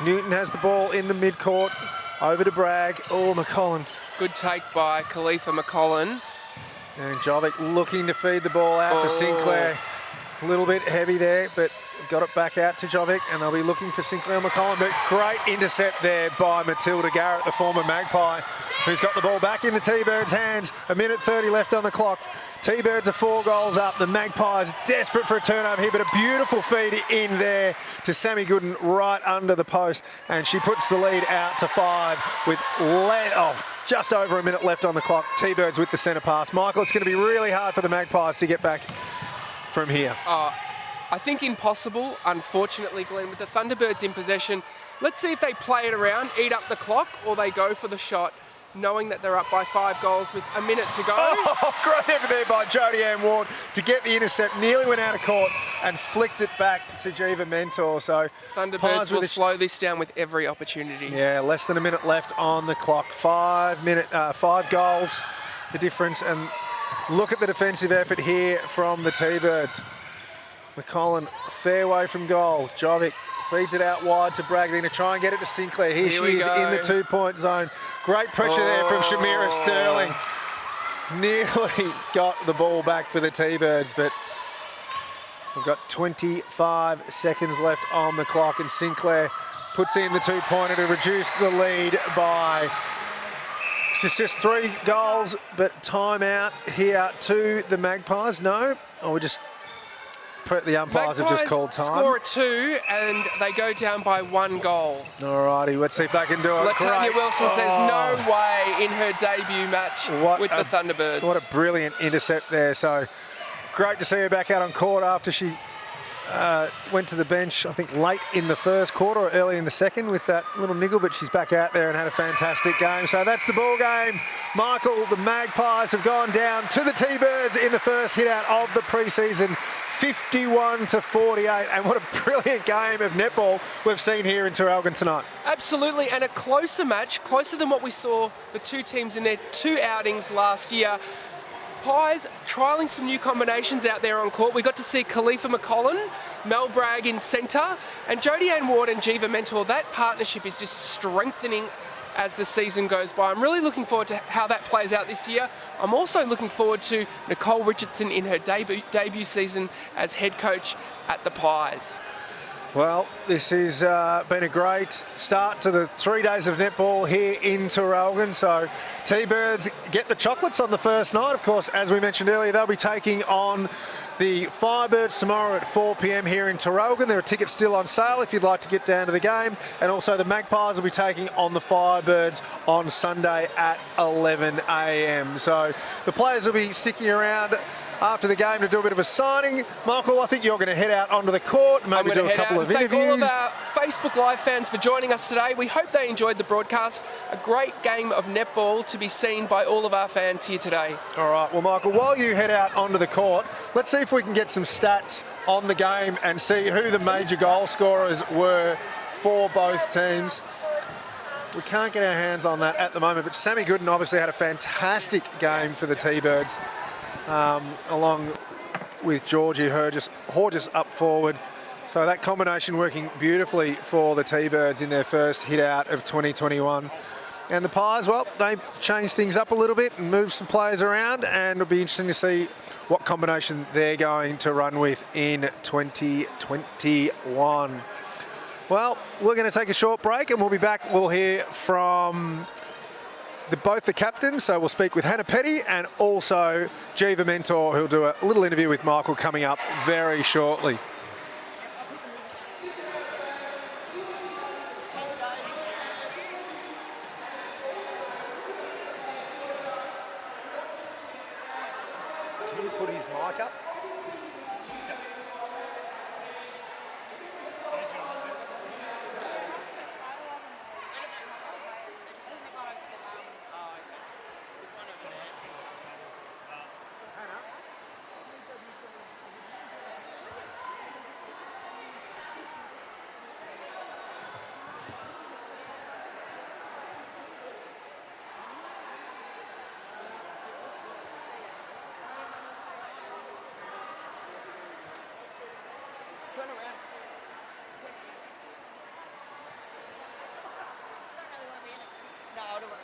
Newton has the ball in the mid-court. Over to Bragg. Oh, McCollum. Good take by Khalifa McCollum. And Jovic looking to feed the ball out to Sinclair. A little bit heavy there, but got it back out to Jovic, and they'll be looking for Sinclair and McCollum. But great intercept there by Matilda Garrett, the former Magpie, who's got the ball back in the T-Birds' hands. 1:30 left on the clock. T-Birds are 4 goals up. The Magpies desperate for a turnover here, but a beautiful feed in there to Sammy Gooden right under the post, and she puts the lead out to 5 with just over a minute left on the clock. T-Birds with the centre pass. Michael, it's going to be really hard for the Magpies to get back from here. I think impossible, unfortunately, Glenn, with the Thunderbirds in possession. Let's see if they play it around, eat up the clock, or they go for the shot, knowing that they're up by 5 goals with a minute to go. Oh, great effort there by Jodie Ann Ward to get the intercept, nearly went out of court and flicked it back to Jiva Mentor. So Thunderbirds will slow this down with every opportunity. Yeah, less than a minute left on the clock. 5 goals, the difference. And look at the defensive effort here from the T-Birds. McCollum, fair way from goal. Jovic feeds it out wide to Bragg. They're going to try and get it to Sinclair. Here she is in the 2-point zone. Great pressure there from Shamira Sterling. Nearly got the ball back for the T-Birds, but we've got 25 seconds left on the clock, and Sinclair puts in the 2-pointer to reduce the lead by just 3 goals, but timeout here to the Magpies. No, we just... The umpires have just called time. Score a 2 and they go down by 1 goal. All righty, let's see if they can do it. Latanya Wilson says no way in her debut match with the Thunderbirds. What a brilliant intercept there. So great to see her back out on court after she went to the bench, I think, late in the first quarter or early in the second with that little niggle, but she's back out there and had a fantastic game. So that's the ball game. Michael, the Magpies have gone down to the T-Birds in the first hit out of the preseason, 51-48. And what a brilliant game of netball we've seen here in Traralgon tonight. Absolutely, and a closer match, closer than what we saw the 2 teams in their 2 outings last year. Pies trialling some new combinations out there on court. We got to see Khalifa McCollum, Mel Bragg in centre, and Jodie Ann Ward and Jiva Mentor. That partnership is just strengthening as the season goes by. I'm really looking forward to how that plays out this year. I'm also looking forward to Nicole Richardson in her debut season as head coach at the Pies. Well, this has been a great start to the 3 days of netball here in Traralgon. So T-Birds get the chocolates on the first night. Of course, as we mentioned earlier, they'll be taking on the Firebirds tomorrow at 4 p.m. here in Traralgon. There are tickets still on sale if you'd like to get down to the game. And also the Magpies will be taking on the Firebirds on Sunday at 11 a.m. So the players will be sticking around after the game to do a bit of a signing. Michael, I think you're going to head out onto the court, maybe do a couple of interviews. Thank all of our Facebook Live fans for joining us today. We hope they enjoyed the broadcast. A great game of netball to be seen by all of our fans here today. All right, well, Michael, while you head out onto the court, let's see if we can get some stats on the game and see who the major goal scorers were for both teams. We can't get our hands on that at the moment, but Sammy Gooden obviously had a fantastic game for the T-Birds. Along with Georgie Horgis up forward. So that combination working beautifully for the T-Birds in their first hit out of 2021. And the Pies, well, they've changed things up a little bit and moved some players around, and it'll be interesting to see what combination they're going to run with in 2021. Well, we're going to take a short break and we'll be back. We'll hear from both the captains, so we'll speak with Hannah Petty and also Jiva Mentor, who'll do a little interview with Michael coming up very shortly. Can you put his mic up? turn around. No, I don't want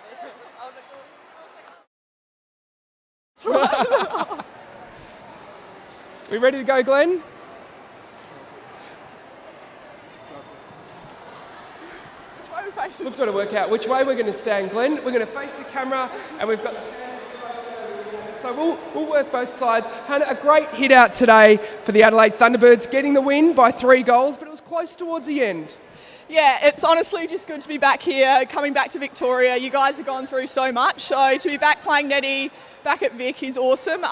to be. We ready to go, Glenn? We've got to work out which way we're going to stand, Glenn. We're going to face the camera, and we've got the fans. So we'll work both sides. Hannah, a great hit out today for the Adelaide Thunderbirds, getting the win by 3 goals, but it was close towards the end. Yeah, it's honestly just good to be back here, coming back to Victoria. You guys have gone through so much, so to be back playing netty back at Vic is awesome.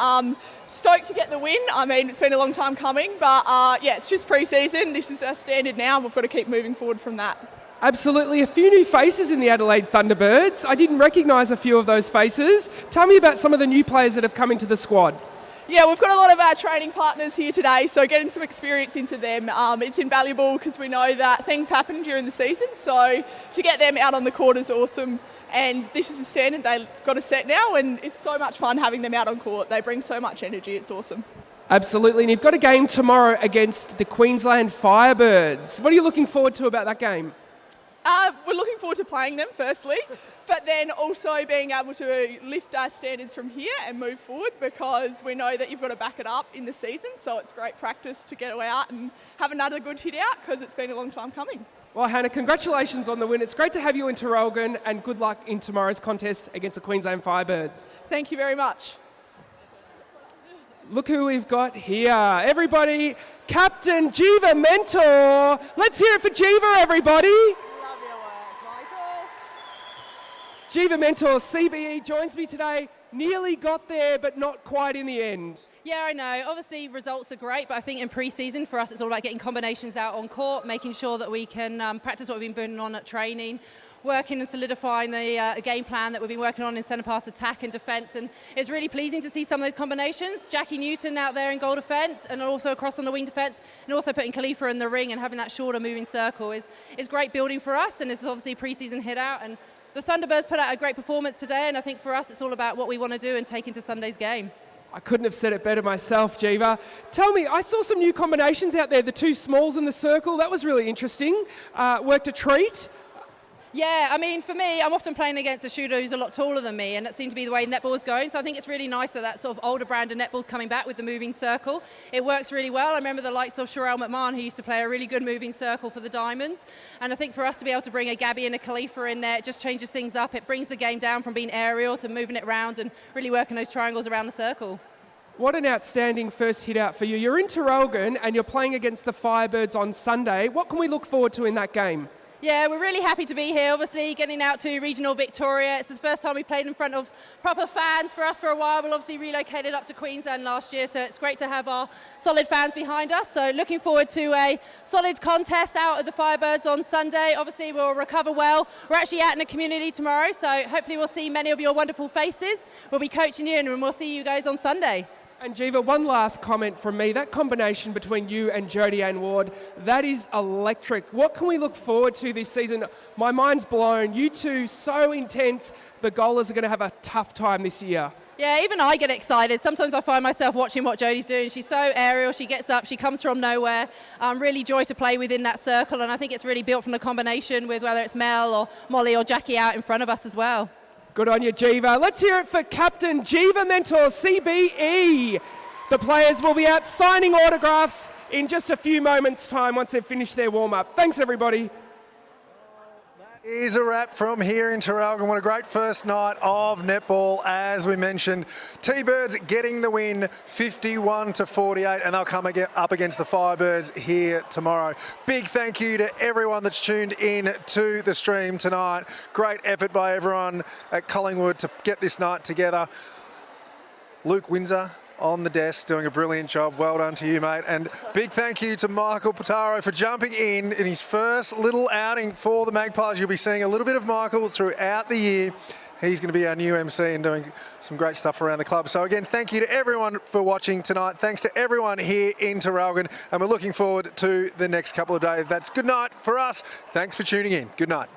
Stoked to get the win. I mean, it's been a long time coming, but yeah, it's just pre-season. This is our standard now, and we've got to keep moving forward from that. Absolutely. A few new faces in the Adelaide Thunderbirds. I didn't recognise a few of those faces. Tell me about some of the new players that have come into the squad. Yeah, we've got a lot of our training partners here today, so getting some experience into them, it's invaluable because we know that things happen during the season, so to get them out on the court is awesome, and this is the standard they've got to set now, and it's so much fun having them out on court. They bring so much energy, it's awesome. Absolutely, and you've got a game tomorrow against the Queensland Firebirds. What are you looking forward to about that game? We're looking forward to playing them, firstly, but then also being able to lift our standards from here and move forward, because we know that you've got to back it up in the season, so it's great practice to get out and have another good hit out, because it's been a long time coming. Well, Hannah, congratulations on the win. It's great to have you in Traralgon, and good luck in tomorrow's contest against the Queensland Firebirds. Thank you very much. Look who we've got here. Everybody, Captain Jiva Mentor. Let's hear it for Jiva, everybody. Jiva Mentor, CBE, joins me today. Nearly got there, but not quite in the end. Yeah, I know. Obviously, results are great, but I think in pre-season, for us, it's all about getting combinations out on court, making sure that we can practice what we've been putting on at training, working and solidifying the game plan that we've been working on in centre pass attack and defence, and it's really pleasing to see some of those combinations. Jackie Newton out there in goal defence and also across on the wing defence, and also putting Khalifa in the ring and having that shorter moving circle is great building for us, and it's obviously a pre-season hit out, and the Thunderbirds put out a great performance today, and I think for us it's all about what we want to do and take into Sunday's game. I couldn't have said it better myself, Jiva. Tell me, I saw some new combinations out there, the 2 smalls in the circle. That was really interesting. Worked a treat. Yeah, I mean, for me, I'm often playing against a shooter who's a lot taller than me, and that seemed to be the way netball is going. So I think it's really nice that that sort of older brand of netball's coming back with the moving circle. It works really well. I remember the likes of Sherelle McMahon, who used to play a really good moving circle for the Diamonds. And I think for us to be able to bring a Gabby and a Khalifa in there, it just changes things up. It brings the game down from being aerial to moving it around and really working those triangles around the circle. What an outstanding first hit out for you. You're in Traralgon and you're playing against the Firebirds on Sunday. What can we look forward to in that game? Yeah, we're really happy to be here, obviously, getting out to regional Victoria. It's the first time we played in front of proper fans for us for a while. We've obviously relocated up to Queensland last year, so it's great to have our solid fans behind us. So looking forward to a solid contest out of the Firebirds on Sunday. Obviously, we'll recover well. We're actually out in the community tomorrow, so hopefully we'll see many of your wonderful faces. We'll be coaching you, and we'll see you guys on Sunday. And Jiva, one last comment from me. That combination between you and Jodie Ann Ward, that is electric. What can we look forward to this season? My mind's blown. You two, so intense. The goalers are going to have a tough time this year. Yeah, even I get excited. Sometimes I find myself watching what Jodie's doing. She's so aerial. She gets up. She comes from nowhere. Really joy to play within that circle. And I think it's really built from the combination with whether it's Mel or Molly or Jackie out in front of us as well. Good on you, Jiva. Let's hear it for Captain Jiva Mentor, CBE. The players will be out signing autographs in just a few moments' time once they've finished their warm-up. Thanks, everybody. That is a wrap from here in Traralgon. What a great first night of netball, as we mentioned. T-Birds getting the win, 51-48, and they'll come up against the Firebirds here tomorrow. Big thank you to everyone that's tuned in to the stream tonight. Great effort by everyone at Collingwood to get this night together. Luke Windsor on the desk, doing a brilliant job. Well done to you, mate. And big thank you to Michael Potaro for jumping in his first little outing for the Magpies. You'll be seeing a little bit of Michael throughout the year. He's going to be our new MC and doing some great stuff around the club. So again, thank you to everyone for watching tonight. Thanks to everyone here in Traralgon, and we're looking forward to the next couple of days. That's good night for us. Thanks for tuning in. Good night.